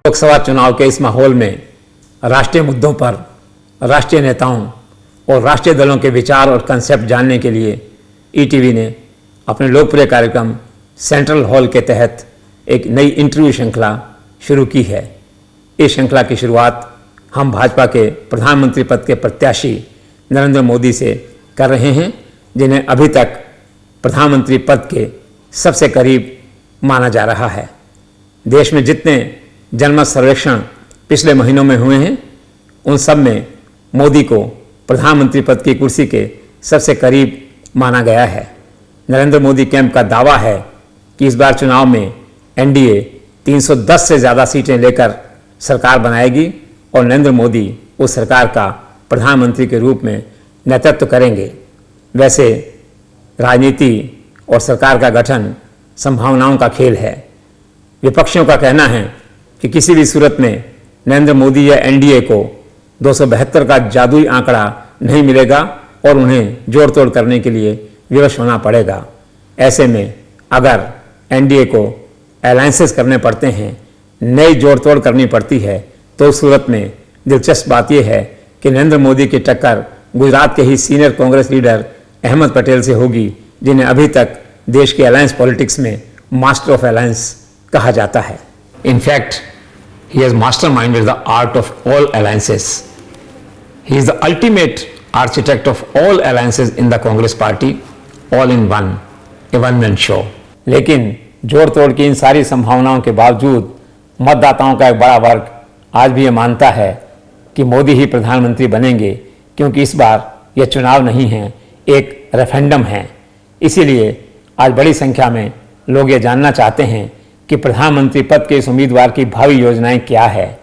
लोकसभा चुनाव के इस माहौल में राष्ट्रीय मुद्दों पर राष्ट्रीय नेताओं और राष्ट्रीय दलों के विचार और कंसेप्ट जानने के लिए ईटीवी ने अपने लोकप्रिय कार्यक्रम सेंट्रल हॉल के तहत एक नई इंटरव्यू श्रृंखला शुरू की है। इस श्रृंखला की शुरुआत हम भाजपा के प्रधानमंत्री पद के प्रत्याशी नरेंद्र मोदी से कर रहे हैं, जिन्हें अभी तक प्रधानमंत्री पद के सबसे करीब माना जा रहा है। देश में जितने जनमत सर्वेक्षण पिछले महीनों में हुए हैं, उन सब में मोदी को प्रधानमंत्री पद की कुर्सी के सबसे करीब माना गया है। नरेंद्र मोदी कैंप का दावा है कि इस बार चुनाव में एनडीए 310 से ज़्यादा सीटें लेकर सरकार बनाएगी और नरेंद्र मोदी उस सरकार का प्रधानमंत्री के रूप में नेतृत्व करेंगे। वैसे राजनीति और सरकार का गठन संभावनाओं का खेल है। विपक्षियों का कहना है कि किसी भी सूरत में नरेंद्र मोदी या एनडीए को 272 का जादुई आंकड़ा नहीं मिलेगा और उन्हें जोड़ तोड़ करने के लिए विवश होना पड़ेगा। ऐसे में अगर एनडीए को अलायंसेस करने पड़ते हैं, नई जोड़ तोड़ करनी पड़ती है, तो उस सूरत में दिलचस्प बात यह है कि नरेंद्र मोदी की टक्कर गुजरात के ही सीनियर कांग्रेस लीडर अहमद पटेल से होगी, जिन्हें अभी तक देश के अलायंस पॉलिटिक्स में मास्टर ऑफ अलायंस कहा जाता है। In fact he has masterminded the art of all alliances. He is the ultimate architect of all alliances in the Congress party, all in one, a one-man show. लेकिन जोड़ तोड़ की इन सारी संभावनाओं के बावजूद मतदाताओं का एक बड़ा वर्ग आज भी ये मानता है कि मोदी ही प्रधानमंत्री बनेंगे, क्योंकि इस बार यह चुनाव नहीं है, एक रेफरेंडम है। इसीलिए आज बड़ी संख्या में लोग ये जानना चाहते हैं कि प्रधानमंत्री पद के इस उम्मीदवार की भावी योजनाएं क्या है।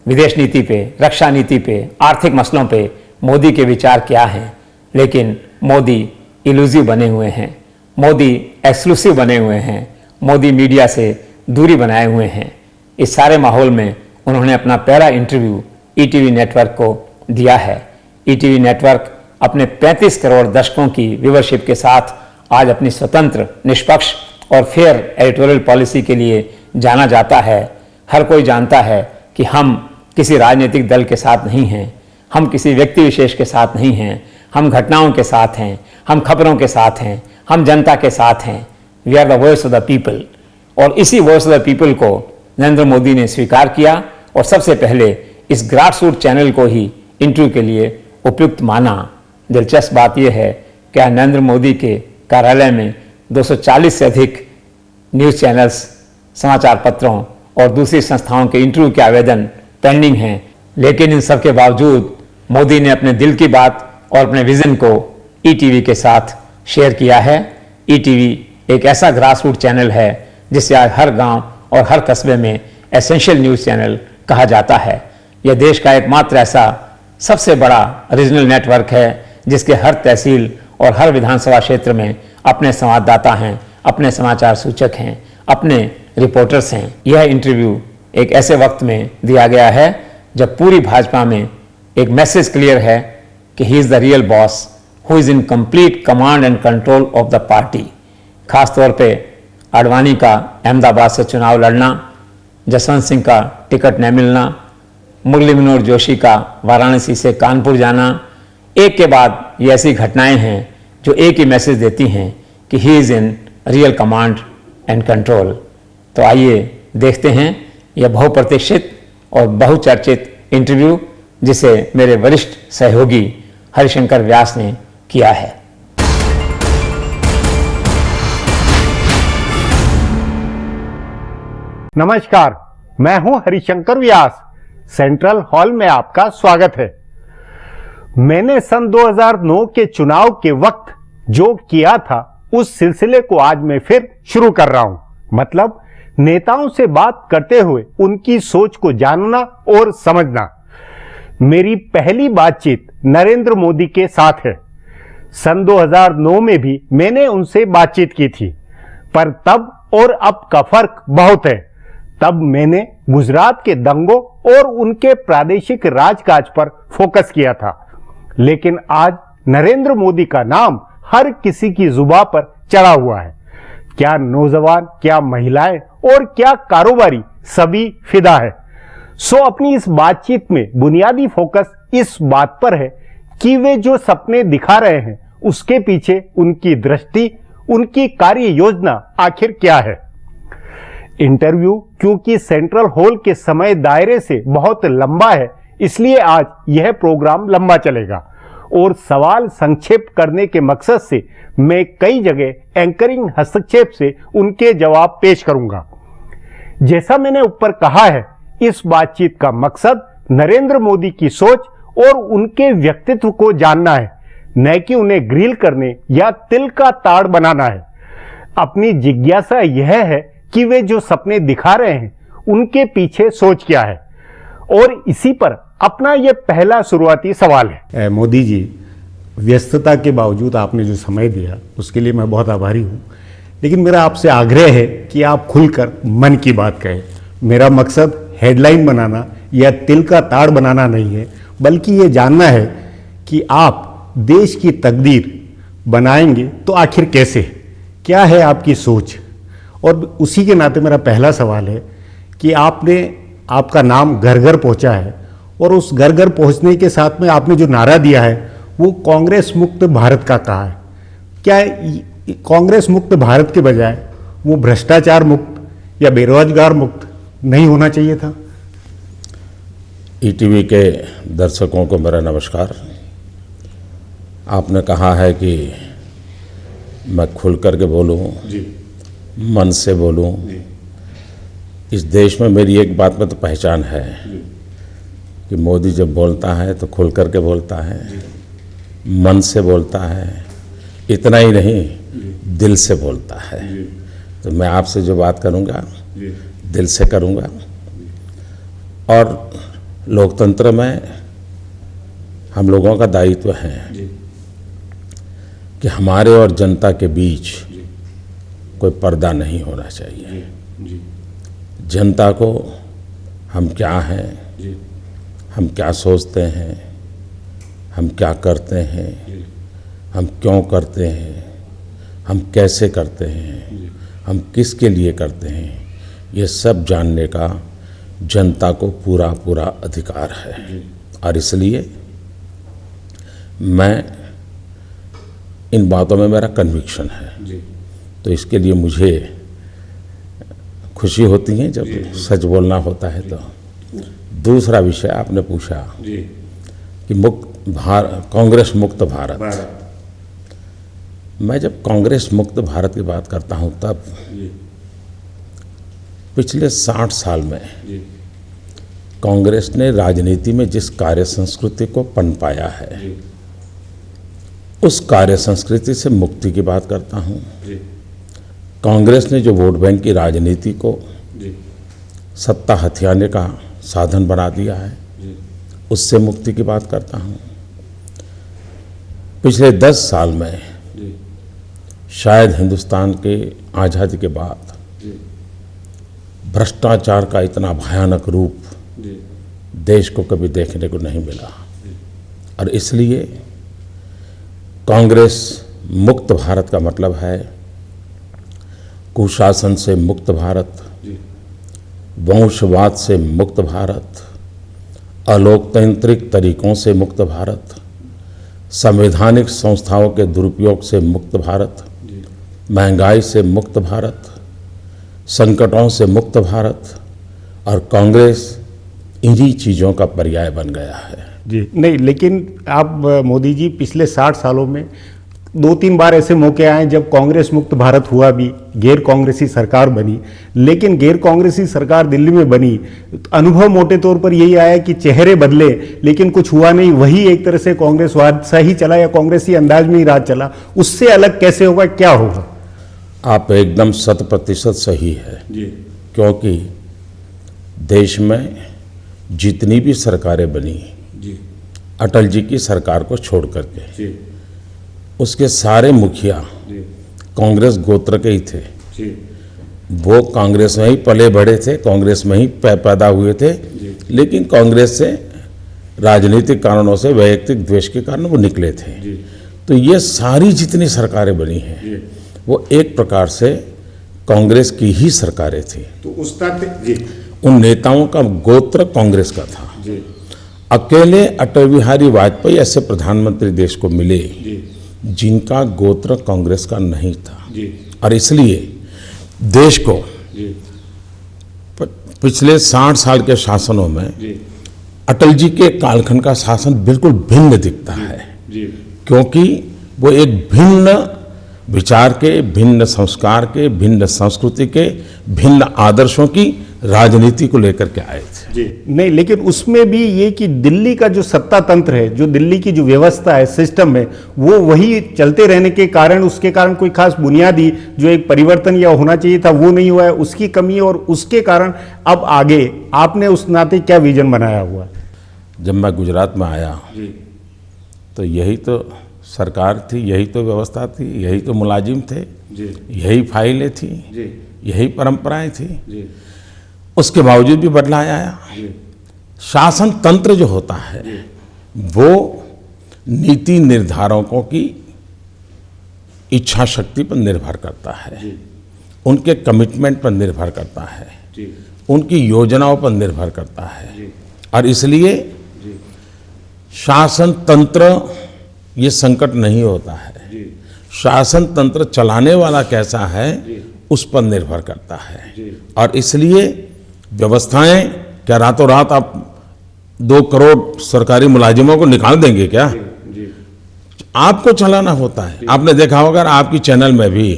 विदेश नीति पे, रक्षा नीति पे, आर्थिक मसलों पे मोदी के विचार क्या हैं। लेकिन मोदी इलूसिव बने हुए हैं, मोदी एक्सक्लूसिव बने हुए हैं, मोदी मीडिया से दूरी बनाए हुए हैं। इस सारे माहौल में उन्होंने अपना पहला इंटरव्यू ईटीवी नेटवर्क को दिया है। ईटीवी नेटवर्क अपने 35 करोड़ दर्शकों की व्यूवरशिप के साथ आज अपनी स्वतंत्र, निष्पक्ष और फेयर एडिटोरियल पॉलिसी के लिए जाना जाता है। हर कोई जानता है कि हम किसी राजनीतिक दल के साथ नहीं हैं, हम किसी व्यक्ति विशेष के साथ नहीं हैं, हम घटनाओं के साथ हैं, हम खबरों के साथ हैं, हम जनता के साथ हैं। We are the voice of the people. और इसी वॉइस ऑफ द पीपल को नरेंद्र मोदी ने स्वीकार किया और सबसे पहले इस ग्रासरूट चैनल को ही इंटरव्यू के लिए उपयुक्त माना। दिलचस्प बात यह है कि नरेंद्र मोदी के कार्यालय में 240 से अधिक न्यूज़ चैनल्स, समाचार पत्रों और दूसरी संस्थाओं के इंटरव्यू के आवेदन पेंडिंग हैं। लेकिन इन सब के बावजूद मोदी ने अपने दिल की बात और अपने विजन को ईटीवी के साथ शेयर किया है। ईटीवी एक ऐसा ग्रासरूट चैनल है जिसे आज हर गांव और हर कस्बे में एसेंशियल न्यूज़ चैनल कहा जाता है। यह देश का एकमात्र ऐसा सबसे बड़ा रीजनल नेटवर्क है जिसके हर तहसील और हर विधानसभा क्षेत्र में अपने संवाददाता हैं, अपने समाचार सूचक हैं, अपने रिपोर्टर्स हैं। यह इंटरव्यू एक ऐसे वक्त में दिया गया है जब पूरी भाजपा में एक मैसेज क्लियर है कि he is the real boss who is in complete command and control of the party. खासतौर पे आडवाणी का अहमदाबाद से चुनाव लड़ना, जसवंत सिंह का टिकट न मिलना, मुरली मनोहर जोशी का वाराणसी से कानपुर जाना, एक के बाद ये ऐसी घटनाएं हैं जो एक ही मैसेज देती हैं कि he is in real command and control. तो आइए देखते हैं यह बहुप्रतीक्षित और बहुचर्चित इंटरव्यू जिसे मेरे वरिष्ठ सहयोगी हरिशंकर व्यास ने किया है। नमस्कार, मैं हूं हरिशंकर व्यास। सेंट्रल हॉल में आपका स्वागत है। मैंने सन 2009 के चुनाव के वक्त जो किया था उस सिलसिले को आज मैं फिर शुरू कर रहा हूं। मतलब नेताओं से बात करते हुए उनकी सोच को जानना और समझना। मेरी पहली बातचीत नरेंद्र मोदी के साथ है। सन 2009 में भी मैंने उनसे बातचीत की थी, पर तब और अब का फर्क बहुत है। तब मैंने गुजरात के दंगों और उनके प्रादेशिक राजकाज पर फोकस किया था, लेकिन आज नरेंद्र मोदी का नाम हर किसी की जुबान पर चढ़ा हुआ है। क्या नौजवान, क्या महिलाएं और क्या कारोबारी, सभी फिदा है। सो अपनी इस बातचीत में बुनियादी फोकस इस बात पर है कि वे जो सपने दिखा रहे हैं उसके पीछे उनकी दृष्टि, उनकी कार्य योजना आखिर क्या है। इंटरव्यू क्योंकि सेंट्रल हॉल के समय दायरे से बहुत लंबा है, इसलिए आज यह प्रोग्राम लंबा चलेगा और सवाल संक्षेप करने के मकसद से मैं कई जगह एंकरिंग हस्तक्षेप से उनके जवाब पेश करूंगा। जैसा मैंने ऊपर कहा है, इस बातचीत का मकसद नरेंद्र मोदी की सोच और उनके व्यक्तित्व को जानना है, न कि उन्हें ग्रिल करने या तिल का ताड़ बनाना है। अपनी जिज्ञासा यह है कि वे जो सपने दिखा रहे हैं उनके पीछे सोच क्या है, और इसी पर अपना यह पहला शुरुआती सवाल है। मोदी जी, व्यस्तता के बावजूद आपने जो समय दिया उसके लिए मैं बहुत आभारी हूँ, लेकिन मेरा आपसे आग्रह है कि आप खुलकर मन की बात कहें। मेरा मकसद हेडलाइन बनाना या तिल का ताड़ बनाना नहीं है, बल्कि ये जानना है कि आप देश की तकदीर बनाएंगे तो आखिर कैसे, क्या है आपकी सोच। और उसी के नाते मेरा पहला सवाल है कि आपका नाम घर घर पहुंचा है, और उस घर घर पहुंचने के साथ में आपने जो नारा दिया है वो कांग्रेस मुक्त भारत का कहा है। क्या कांग्रेस मुक्त भारत के बजाय वो भ्रष्टाचार मुक्त या बेरोजगार मुक्त नहीं होना चाहिए था? ईटीवी के दर्शकों को मेरा नमस्कार। आपने कहा है कि मैं खुल कर के बोलूं, मन से बोलूं। इस देश में मेरी एक बात में तो पहचान है कि मोदी जब बोलता है तो खुल कर के बोलता है, मन से बोलता है, इतना ही नहीं दिल से बोलता है। तो मैं आपसे जो बात करूंगा दिल से करूंगा। और लोकतंत्र में हम लोगों का दायित्व है कि हमारे और जनता के बीच कोई पर्दा नहीं होना चाहिए। जनता को हम क्या हैं, हम क्या सोचते हैं, हम क्या करते हैं, हम क्यों करते हैं, हम कैसे करते हैं, हम किसके लिए करते हैं, ये सब जानने का जनता को पूरा पूरा अधिकार है। और इसलिए मैं इन बातों में मेरा कन्विक्शन है। तो इसके लिए मुझे खुशी होती है जब सच बोलना होता है। तो दूसरा विषय आपने पूछा कि कांग्रेस मुक्त भारत। मैं जब कांग्रेस मुक्त भारत की बात करता हूं तब पिछले 60 साल में कांग्रेस ने राजनीति में जिस कार्य संस्कृति को पनपाया है उस कार्य संस्कृति से मुक्ति की बात करता हूं। कांग्रेस ने जो वोट बैंक की राजनीति को सत्ता हथियाने का साधन बना दिया है उससे मुक्ति की बात करता हूं। पिछले 10 साल में शायद हिंदुस्तान के आज़ादी के बाद भ्रष्टाचार का इतना भयानक रूप देश को कभी देखने को नहीं मिला। और इसलिए कांग्रेस मुक्त भारत का मतलब है कुशासन से मुक्त भारत, वंशवाद से मुक्त भारत, अलोकतांत्रिक तरीकों से मुक्त भारत, संवैधानिक संस्थाओं के दुरुपयोग से मुक्त भारत, महंगाई से मुक्त भारत, संकटों से मुक्त भारत। और कांग्रेस इन्हीं चीज़ों का पर्याय बन गया है। जी नहीं, लेकिन आप मोदी जी पिछले 60 सालों में 2-3 बार ऐसे मौके आए जब कांग्रेस मुक्त भारत हुआ भी, गैर कांग्रेसी सरकार बनी। लेकिन गैर कांग्रेसी सरकार दिल्ली में बनी, अनुभव मोटे तौर पर यही आया कि चेहरे बदले लेकिन कुछ हुआ नहीं, वही एक तरह से कांग्रेसवाद सही चला या कांग्रेसी अंदाज में ही राज चला। उससे अलग कैसे होगा, क्या होगा? आप एकदम 100% सही है जी। क्योंकि देश में जितनी भी सरकारें बनी जी, अटल जी की सरकार को छोड़ करके जी, उसके सारे मुखिया कांग्रेस गोत्र के ही थे जी। वो कांग्रेस में ही पले बढ़े थे, कांग्रेस में ही पैदा हुए थे, लेकिन कांग्रेस से राजनीतिक कारणों से, वैयक्तिक द्वेष के कारण वो निकले थे। तो ये सारी जितनी सरकारें बनी हैं वो एक प्रकार से कांग्रेस की ही सरकारें थी। तो उस तक जी, उन नेताओं का गोत्र कांग्रेस का था। अकेले अटल बिहारी वाजपेयी ऐसे प्रधानमंत्री देश को मिले जिनका गोत्र कांग्रेस का नहीं था। और इसलिए देश को पिछले 60 साल के शासनों में अटल जी के कालखंड का शासन बिल्कुल भिन्न दिखता है, क्योंकि वो एक भिन्न विचार के, भिन्न संस्कार के, भिन्न संस्कृति के, भिन्न आदर्शों की राजनीति को लेकर के आए थे। नहीं, लेकिन उसमें भी ये कि दिल्ली का जो सत्ता तंत्र है, जो दिल्ली की जो व्यवस्था है, सिस्टम है, वो वही चलते रहने के कारण, उसके कारण कोई खास बुनियादी जो एक परिवर्तन या होना चाहिए था वो नहीं हुआ है, उसकी कमी, और उसके कारण अब आगे आपने उस नाते क्या विजन बनाया हुआ है? जब मैं गुजरात में आया तो यही तो सरकार थी, यही तो व्यवस्था थी, यही तो मुलाजिम थे, यही फाइलें थी, यही परंपराएं थी। उसके बावजूद भी बदलाव आया। शासन तंत्र जो होता है वो नीति निर्धारकों की इच्छा शक्ति पर निर्भर करता है, उनके कमिटमेंट पर निर्भर करता है, उनकी योजनाओं पर निर्भर करता है। और इसलिए शासन तंत्र ये संकट नहीं होता है, शासन तंत्र चलाने वाला कैसा है उस पर निर्भर करता है। और इसलिए व्यवस्थाएं, क्या रातों रात आप 2 करोड़ सरकारी मुलाजिमों को निकाल देंगे क्या? आपको चलाना होता है। आपने देखा होगा आपकी चैनल में भी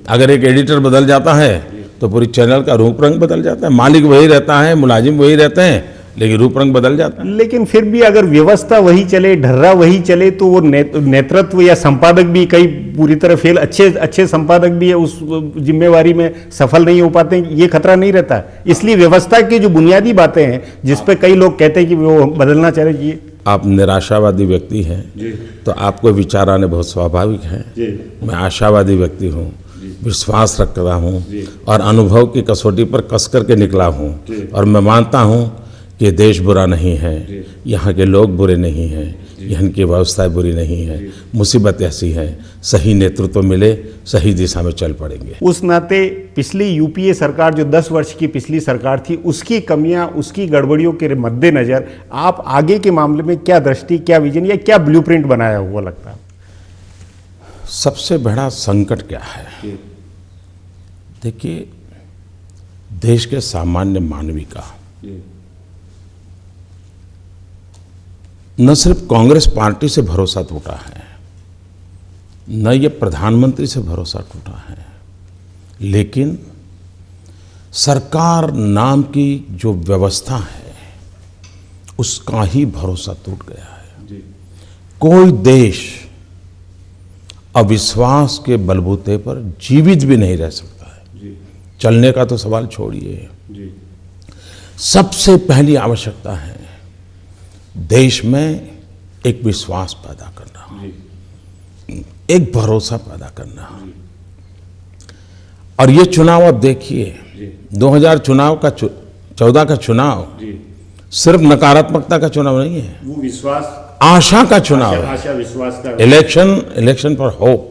अगर एक एडिटर बदल जाता है तो पूरी चैनल का रूप रंग बदल जाता है। मालिक वही रहता है, मुलाजिम वही रहते हैं, लेकिन रूप रंग बदल जाता है। लेकिन फिर भी अगर व्यवस्था वही चले, ढर्रा वही चले, तो वो नेतृत्व या संपादक भी कई पूरी तरह फेल, अच्छे संपादक भी है उस जिम्मेवारी में सफल नहीं हो पाते, ये खतरा नहीं रहता है। इसलिए व्यवस्था की जो बुनियादी बातें हैं जिस पे कई लोग कहते हैं कि वो बदलना चाहिए। आप निराशावादी व्यक्ति हैं तो आपको विचार आने बहुत स्वाभाविक है। मैं आशावादी व्यक्ति हूँ, विश्वास रखता हूँ और अनुभव की कसौटी पर कस करके निकला हूँ। और मैं मानता हूँ कि देश बुरा नहीं है, यहाँ के लोग बुरे नहीं हैं, यहाँ की व्यवस्थाएं बुरी नहीं है। मुसीबत ऐसी है, सही नेतृत्व मिले, सही दिशा में चल पड़ेंगे। उस नाते पिछली यूपीए सरकार, जो 10 वर्ष की पिछली सरकार थी, उसकी कमियां, उसकी गड़बड़ियों के मद्देनजर आप आगे के मामले में क्या दृष्टि, क्या विजन या क्या ब्लूप्रिंट बनाया हुआ लगता है? सबसे बड़ा संकट क्या है? देखिए, देश के सामान्य मानवी का न सिर्फ कांग्रेस पार्टी से भरोसा टूटा है, न ये प्रधानमंत्री से भरोसा टूटा है, लेकिन सरकार नाम की जो व्यवस्था है उसका ही भरोसा टूट गया है। कोई देश अविश्वास के बलबूते पर जीवित भी नहीं रह सकता है, चलने का तो सवाल छोड़िए। सबसे पहली आवश्यकता है देश में एक विश्वास पैदा करना, एक भरोसा पैदा करना। और ये चुनाव आप देखिए, 2014 का चुनाव सिर्फ नकारात्मकता का चुनाव नहीं है, वो विश्वास, आशा का चुनाव है। आशा विश्वास का इलेक्शन फॉर होप।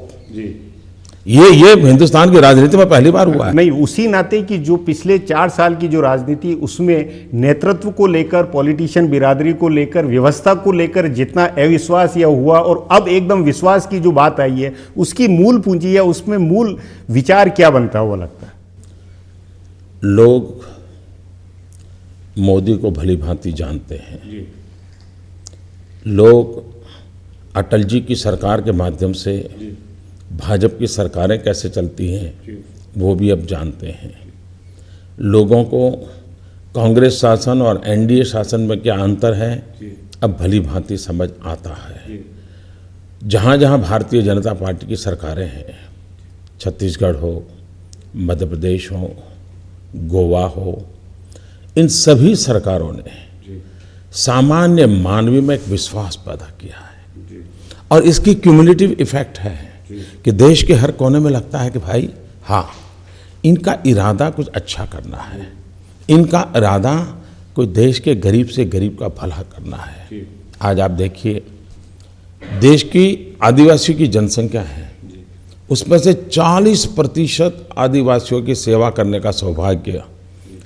ये हिंदुस्तान की राजनीति में पहली बार हुआ है। नहीं, उसी नाते कि जो पिछले 4 साल की जो राजनीति, उसमें नेतृत्व को लेकर, पॉलिटिशियन बिरादरी को लेकर, व्यवस्था को लेकर जितना अविश्वास या हुआ, और अब एकदम विश्वास की जो बात आई है, उसकी मूल पूंजी या उसमें मूल विचार क्या बनता हुआ लगता है? लोग मोदी को भली भांति जानते हैं। लोग अटल जी की सरकार के माध्यम से भाजपा की सरकारें कैसे चलती हैं वो भी अब जानते हैं। लोगों को कांग्रेस शासन और एनडीए शासन में क्या अंतर है अब भली भांति समझ आता है। जहाँ जहाँ भारतीय जनता पार्टी की सरकारें हैं, छत्तीसगढ़ हो, मध्य प्रदेश हो, गोवा हो, इन सभी सरकारों ने सामान्य मानवी में एक विश्वास पैदा किया है। और इसकी क्यूमुलेटिव इफेक्ट है कि देश के हर कोने में लगता है कि भाई हाँ, इनका इरादा कुछ अच्छा करना है, इनका इरादा कोई देश के गरीब से गरीब का भला करना है। आज आप देखिए, देश की आदिवासियों की जनसंख्या है, उसमें से 40% आदिवासियों की सेवा करने का सौभाग्य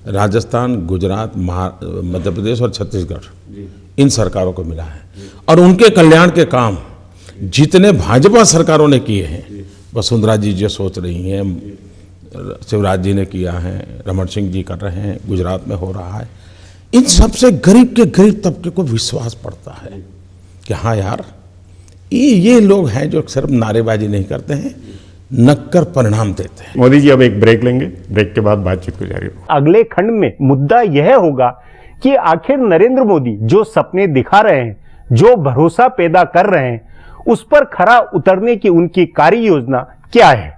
राजस्थान, गुजरात, मध्य प्रदेश और छत्तीसगढ़, इन सरकारों को मिला है। और उनके कल्याण के काम जितने भाजपा सरकारों ने किए हैं, वसुंधरा जी जो सोच रही हैं, शिवराज जी ने किया है, रमन सिंह जी कर रहे हैं, गुजरात में हो रहा है, इन सबसे गरीब के गरीब तबके को विश्वास पड़ता है कि हाँ यार, ये लोग हैं जो सिर्फ नारेबाजी नहीं करते हैं, नक्कर परिणाम देते हैं। मोदी जी अब एक ब्रेक लेंगे, ब्रेक के बाद बातचीत को जारी होगा। अगले खंड में मुद्दा यह होगा कि आखिर नरेंद्र मोदी जो सपने दिखा रहे हैं, जो भरोसा पैदा कर रहे हैं, उस पर खरा उतरने की उनकी कार्य योजना क्या है।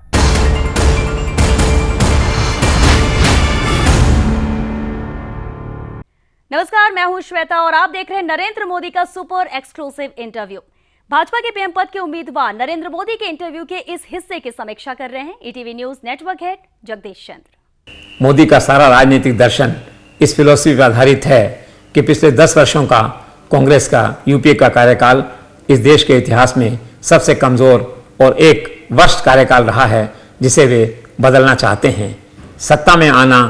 नमस्कार, मैं हूं श्वेता और आप देख रहे हैं नरेंद्र मोदी का सुपर एक्सक्लूसिव इंटरव्यू। भाजपा के पीएम पद के उम्मीदवार नरेंद्र मोदी के इंटरव्यू के इस हिस्से की समीक्षा कर रहे हैं ETV news network head Jagdish Chandra. Modi का सारा राजनीतिक दर्शन इस फिलॉसफी पर आधारित है कि पिछले 10 वर्षों का कांग्रेस का यूपीए का कार्यकाल इस देश के इतिहास में सबसे कमजोर और एक वर्स्ट कार्यकाल रहा है, जिसे वे बदलना चाहते हैं। सत्ता में आना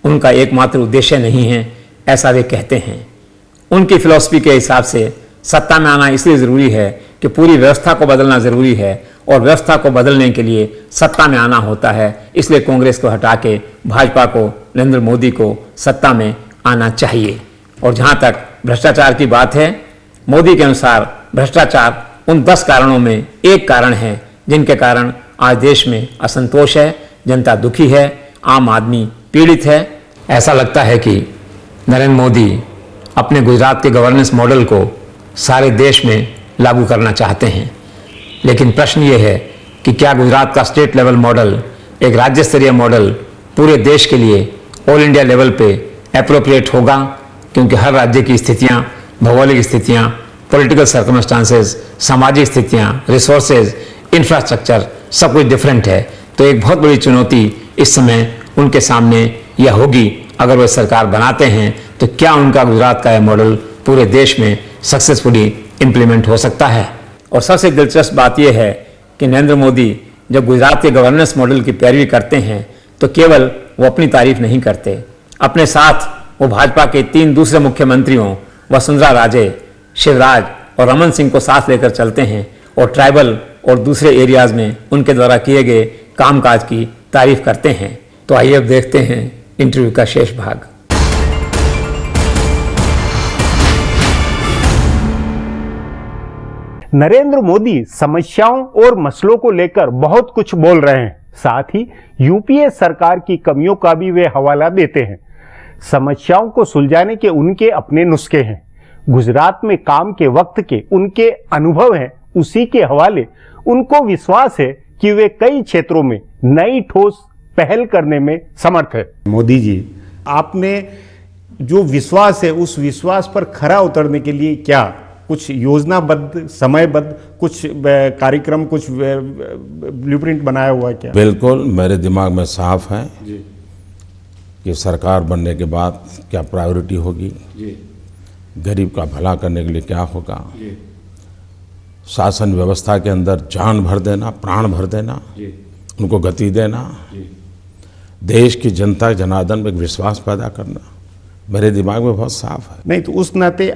उनका एकमात्र उद्देश्य नहीं है, ऐसा वे कहते हैं। उनकी फिलॉसफी के हिसाब से सत्ता में आना इसलिए ज़रूरी है कि पूरी व्यवस्था को बदलना ज़रूरी है, और व्यवस्था को बदलने के लिए सत्ता में आना होता है। इसलिए कांग्रेस को हटा के भाजपा को, नरेंद्र मोदी को सत्ता में आना चाहिए। और जहाँ तक भ्रष्टाचार की बात है, मोदी के अनुसार भ्रष्टाचार उन 10 कारणों में एक कारण है जिनके कारण आज देश में असंतोष है, जनता दुखी है, आम आदमी पीड़ित है। ऐसा लगता है कि नरेंद्र मोदी अपने गुजरात के गवर्नेंस मॉडल को सारे देश में लागू करना चाहते हैं, लेकिन प्रश्न ये है कि क्या गुजरात का स्टेट लेवल मॉडल, एक राज्य स्तरीय मॉडल पूरे देश के लिए ऑल इंडिया लेवल पे एप्रोप्रिएट होगा? क्योंकि हर राज्य की स्थितियां, भौगोलिक स्थितियां, पॉलिटिकल सर्कमस्टांसेस, सामाजिक स्थितियां, रिसोर्सेज, इंफ्रास्ट्रक्चर सब कुछ डिफरेंट है। तो एक बहुत बड़ी चुनौती इस समय उनके सामने यह होगी, अगर वे सरकार बनाते हैं तो क्या उनका गुजरात का यह मॉडल पूरे देश में सक्सेसफुली इम्प्लीमेंट हो सकता है। और सबसे दिलचस्प बात यह है कि नरेंद्र मोदी जब गुजरात के गवर्नेंस मॉडल की पैरवी करते हैं तो केवल वो अपनी तारीफ नहीं करते, अपने साथ वो भाजपा के 3 दूसरे मुख्यमंत्रियों वसुंधरा राजे, शिवराज और रमन सिंह को साथ लेकर चलते हैं और ट्राइबल और दूसरे एरियाज में उनके द्वारा किए गए कामकाज की तारीफ करते हैं। तो आइए अब देखते हैं इंटरव्यू का शेष भाग। नरेंद्र मोदी समस्याओं और मसलों को लेकर बहुत कुछ बोल रहे हैं, साथ ही यूपीए सरकार की कमियों का भी वे हवाला देते हैं। समस्याओं को सुलझाने के उनके अपने नुस्खे हैं, गुजरात में काम के वक्त के उनके अनुभव हैं, उसी के हवाले उनको विश्वास है कि वे कई क्षेत्रों में नई ठोस पहल करने में समर्थ है। मोदी जी, आपने जो विश्वास है उस विश्वास पर खरा उतरने के लिए क्या कुछ योजनाबद्ध, समयबद्ध कुछ कार्यक्रम, कुछ ब्लूप्रिंट बनाया हुआ है क्या? बिल्कुल, मेरे दिमाग में साफ है कि सरकार बनने के बाद क्या प्रायोरिटी होगी, गरीब का भला करने के लिए क्या होगा, शासन व्यवस्था के अंदर जान भर देना, प्राण भर देना, उनको गति देना, देश की जनता जनार्दन में विश्वास पैदा करना, मेरे दिमाग में बहुत साफ है। नहीं तो उस नाते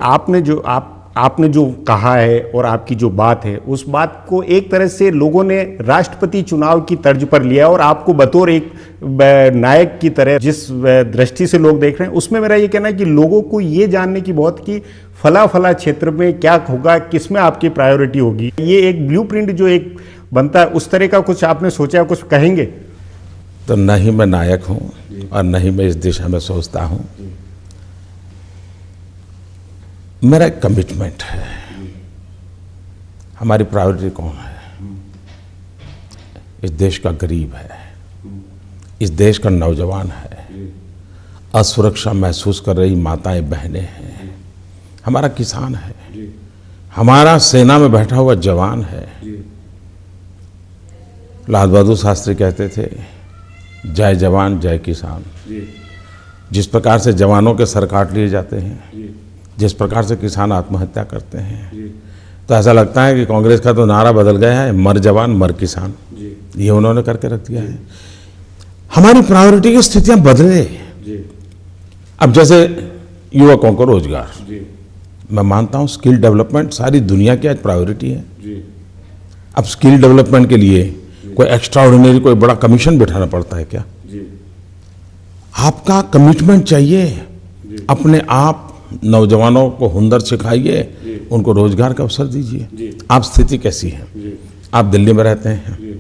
आपने जो कहा है और आपकी जो बात है, उस बात को एक तरह से लोगों ने राष्ट्रपति चुनाव की तर्ज पर लिया और आपको बतौर एक नायक की तरह जिस दृष्टि से लोग देख रहे हैं, उसमें मेरा ये कहना है कि लोगों को ये जानने की बहुत कि फला क्षेत्र में क्या होगा, किसमें आपकी प्रायोरिटी होगी। ये एक ब्लूप्रिंट जो एक बनता है, उस तरह का कुछ आपने सोचा, कुछ कहेंगे? तो न ही मैं नायक हूँ और न ही मैं इस दिशा में सोचता हूँ। मेरा एक कमिटमेंट है। हमारी प्रायोरिटी कौन है? इस देश का गरीब है, इस देश का नौजवान है, असुरक्षा महसूस कर रही माताएं बहनें हैं, हमारा किसान है, हमारा सेना में बैठा हुआ जवान है। लाल बहादुर शास्त्री कहते थे, जय जवान जय किसान। जिस प्रकार से जवानों के सर काट लिए जाते हैं, जिस प्रकार से किसान आत्महत्या करते हैं, तो ऐसा लगता है कि कांग्रेस का तो नारा बदल गया है, मर जवान मर किसान। ये उन्होंने करके रख दिया है। हमारी प्रायोरिटी की स्थितियां बदले, अब जैसे युवकों को रोजगार, मैं मानता हूं स्किल डेवलपमेंट सारी दुनिया की आज प्रायोरिटी है। अब स्किल डेवलपमेंट के लिए कोई एक्स्ट्राऑर्डिनरी कोई बड़ा कमीशन बिठाना पड़ता है क्या? आपका कमिटमेंट चाहिए, अपने आप नौजवानों को हुनर सिखाइए, उनको रोजगार का अवसर दीजिए। आप स्थिति कैसी है? आप दिल्ली में रहते हैं,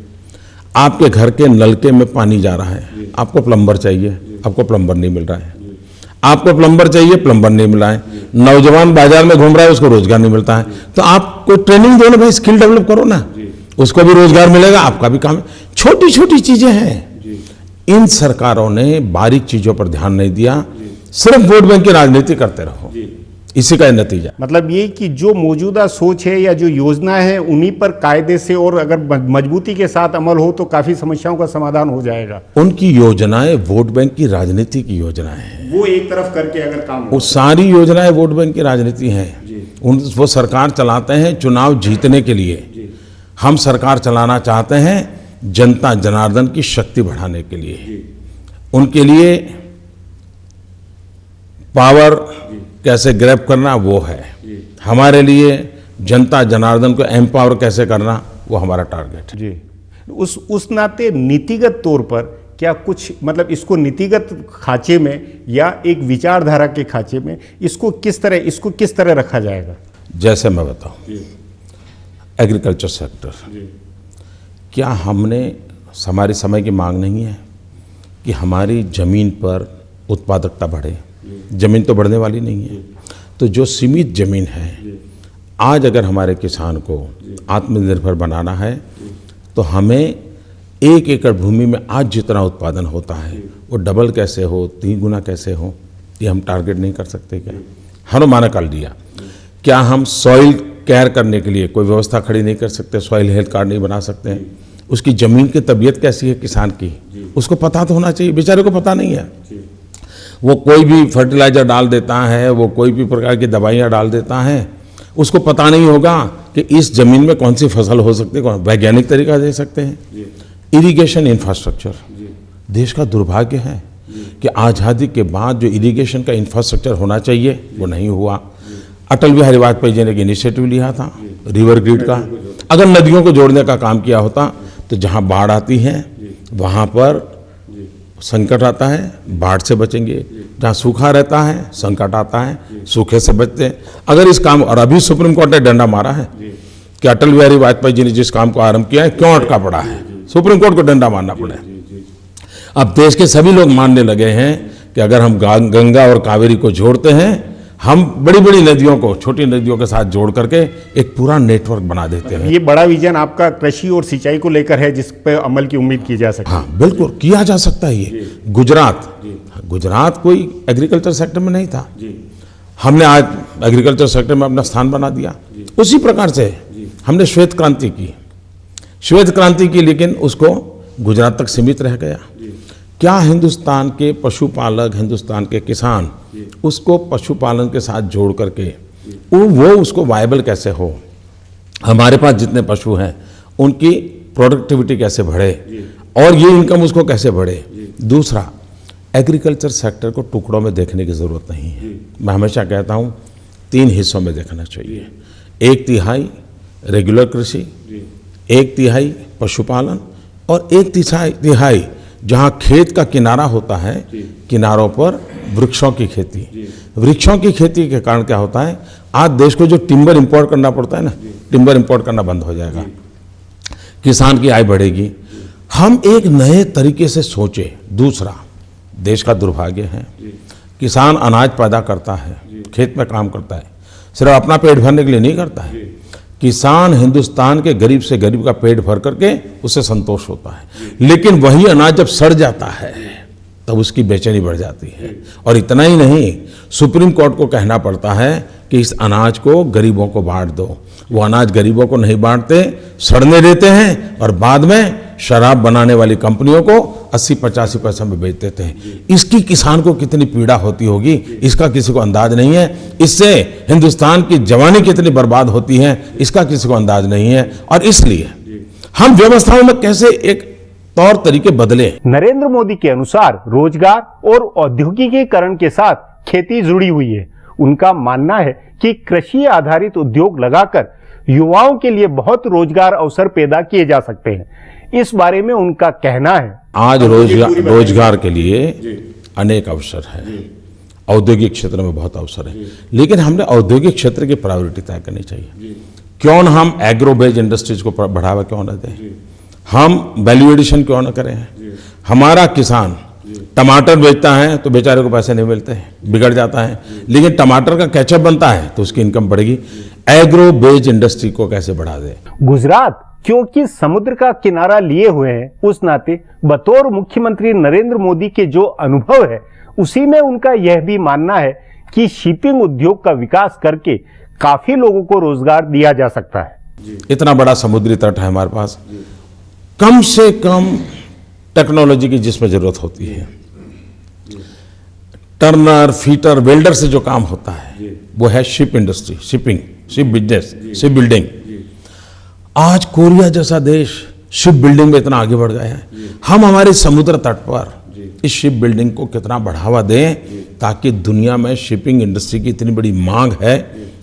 आपके घर के नलके में पानी जा रहा है, आपको प्लम्बर चाहिए, आपको प्लम्बर नहीं मिल रहा है, आपको प्लम्बर चाहिए, प्लम्बर नहीं मिल रहा है, नौजवान बाजार में घूम रहा है, उसको रोजगार नहीं मिलता है, तो आप कोई ट्रेनिंग दो ना भाई, स्किल डेवलप करो ना, उसको भी रोजगार मिलेगा, आपका भी काम है। छोटी छोटी चीजें हैं। इन सरकारों ने बारीक चीजों पर ध्यान नहीं दिया, सिर्फ वोट बैंक की राजनीति करते रहो, इसी का नतीजा। मतलब ये कि जो मौजूदा सोच है या जो योजना है उन्हीं पर कायदे से और अगर मजबूती के साथ अमल हो तो काफी समस्याओं का समाधान हो जाएगा। उनकी योजनाएं वोट बैंक की राजनीति की योजनाएं हैं, वो एक तरफ करके अगर काम वो सारी योजनाएं वोट बैंक की राजनीति हैं। वो सरकार चलाते हैं चुनाव जीतने के लिए, हम सरकार चलाना चाहते हैं जनता जनार्दन की शक्ति बढ़ाने के लिए। उनके लिए पावर कैसे ग्रैब करना वो है, हमारे लिए जनता जनार्दन को एम्पावर कैसे करना वो हमारा टारगेट है। जी, उस नाते नीतिगत तौर पर क्या कुछ मतलब इसको नीतिगत खांचे में या एक विचारधारा के खांचे में इसको किस तरह रखा जाएगा? जैसे मैं बताऊं, एग्रीकल्चर सेक्टर, क्या हमने हमारे समय की मांग नहीं है कि हमारी जमीन पर उत्पादकता बढ़े? जमीन तो बढ़ने वाली नहीं है, तो जो सीमित जमीन है, आज अगर हमारे किसान को आत्मनिर्भर बनाना है तो हमें 1 एकड़ भूमि में आज जितना उत्पादन होता है वो डबल कैसे हो, 3 गुना कैसे हो, ये हम टारगेट नहीं कर सकते क्या? अनुमानक कर लिया, क्या हम सॉइल केयर करने के लिए कोई व्यवस्था खड़ी नहीं कर सकते? सॉइल हेल्थ कार्ड नहीं बना सकते हैं? उसकी ज़मीन की तबीयत कैसी है किसान की, उसको पता तो होना चाहिए, बेचारे को पता नहीं है। वो कोई भी फर्टिलाइजर डाल देता है, वो कोई भी प्रकार की दवाइयाँ डाल देता है, उसको पता नहीं होगा कि इस ज़मीन में कौन सी फसल हो सकती है, वैज्ञानिक तरीका दे सकते हैं। इरिगेशन इंफ्रास्ट्रक्चर, देश का दुर्भाग्य है कि आज़ादी के बाद जो इरिगेशन का इंफ्रास्ट्रक्चर होना चाहिए वो नहीं हुआ। अटल बिहारी वाजपेयी जी ने एक इनिशिएटिव लिया था रिवर ग्रिड का, अगर नदियों को जोड़ने का काम किया होता तो जहाँ बाढ़ आती है वहाँ पर संकट आता है, बाढ़ से बचेंगे, जहाँ सूखा रहता है संकट आता है, सूखे से बचते हैं। अगर इस काम, और अभी सुप्रीम कोर्ट ने डंडा मारा है कि अटल बिहारी वाजपेयी जी ने जिस काम को आरंभ किया है क्यों अटका पड़ा है, सुप्रीम कोर्ट को डंडा मारना पड़ा। अब देश के सभी लोग मानने लगे हैं कि अगर हम गंगा और कावेरी को जोड़ते हैं, हम बड़ी बड़ी नदियों को छोटी नदियों के साथ जोड़ करके एक पूरा नेटवर्क बना देते हैं। ये बड़ा विजन आपका कृषि और सिंचाई को लेकर है जिस पे अमल की उम्मीद की जा सकती है। हाँ बिल्कुल किया जा सकता है। ये गुजरात कोई एग्रीकल्चर सेक्टर में नहीं था, हमने आज एग्रीकल्चर सेक्टर में अपना स्थान बना दिया। उसी प्रकार से हमने श्वेत क्रांति की, लेकिन उसको गुजरात तक सीमित रह गया। क्या हिंदुस्तान के पशुपालक, हिंदुस्तान के किसान उसको पशुपालन के साथ जोड़ करके वो उसको वायबल कैसे हो, हमारे पास जितने पशु हैं उनकी प्रोडक्टिविटी कैसे बढ़े और ये इनकम उसको कैसे बढ़े। दूसरा, एग्रीकल्चर सेक्टर को टुकड़ों में देखने की ज़रूरत नहीं है। मैं हमेशा कहता हूँ 3 हिस्सों में देखना चाहिए, 1/3 रेगुलर कृषि, 1/3 पशुपालन और 1/3 जहाँ खेत का किनारा होता है, किनारों पर वृक्षों की खेती। वृक्षों की खेती के कारण क्या होता है, आज देश को जो टिम्बर इंपोर्ट करना पड़ता है ना, टिम्बर इंपोर्ट करना बंद हो जाएगा, किसान की आय बढ़ेगी। हम एक नए तरीके से सोचे। दूसरा, देश का दुर्भाग्य है, किसान अनाज पैदा करता है, खेत में काम करता है, सिर्फ अपना पेट भरने के लिए नहीं करता है। किसान हिंदुस्तान के गरीब से गरीब का पेट भर करके उससे संतोष होता है, लेकिन वही अनाज जब सड़ जाता है तब उसकी बेचैनी बढ़ जाती है। और इतना ही नहीं, सुप्रीम कोर्ट को कहना पड़ता है कि इस अनाज को गरीबों को बांट दो। वो अनाज गरीबों को नहीं बांटते, सड़ने देते हैं और बाद में शराब बनाने वाली कंपनियों को 80-85 पैसे में बेच देते हैं। इसकी किसान को कितनी पीड़ा होती होगी, इसका किसी को अंदाज नहीं है। इससे हिंदुस्तान की जवानी कितनी बर्बाद होती है, इसका किसी को अंदाज नहीं है। और इसलिए हम व्यवस्थाओं में कैसे एक तौर तरीके बदले। नरेंद्र मोदी के अनुसार रोजगार और औद्योगिकीकरण के साथ खेती जुड़ी हुई है। उनका मानना है कि कृषि आधारित उद्योग लगाकर युवाओं के लिए बहुत रोजगार अवसर पैदा किए जा सकते हैं। इस बारे में उनका कहना है, आज रोजगार के लिए अनेक अवसर हैं, औद्योगिक क्षेत्र में बहुत अवसर है, लेकिन हमने औद्योगिक क्षेत्र की प्रायोरिटी तय करनी चाहिए। क्यों न हम एग्रो बेस्ड इंडस्ट्रीज को बढ़ावा क्यों न दें, हम वैल्यू एडिशन क्यों न करें। हमारा किसान टमाटर बेचता है तो बेचारे को पैसे नहीं मिलते, बिगड़ जाता है, लेकिन टमाटर का केचप बनता है तो उसकी इनकम बढ़ेगी। एग्रो बेस्ड इंडस्ट्री को कैसे बढ़ा दे। गुजरात क्योंकि समुद्र का किनारा लिए हुए हैं, उस नाते बतौर मुख्यमंत्री नरेंद्र मोदी के जो अनुभव है उसी में उनका यह भी मानना है कि शिपिंग उद्योग का विकास करके काफी लोगों को रोजगार दिया जा सकता है। इतना बड़ा समुद्री तट है हमारे पास, कम से कम टेक्नोलॉजी की जिसमें जरूरत होती है, टर्नर, फीटर, वेल्डर से जो काम होता है वो है ship industry, shipping, ship business, ship building. आज कोरिया जैसा देश शिप बिल्डिंग में इतना आगे बढ़ गया है। हम हमारे समुद्र तट पर इस शिप बिल्डिंग को कितना बढ़ावा दें ताकि दुनिया में शिपिंग इंडस्ट्री की इतनी बड़ी मांग है,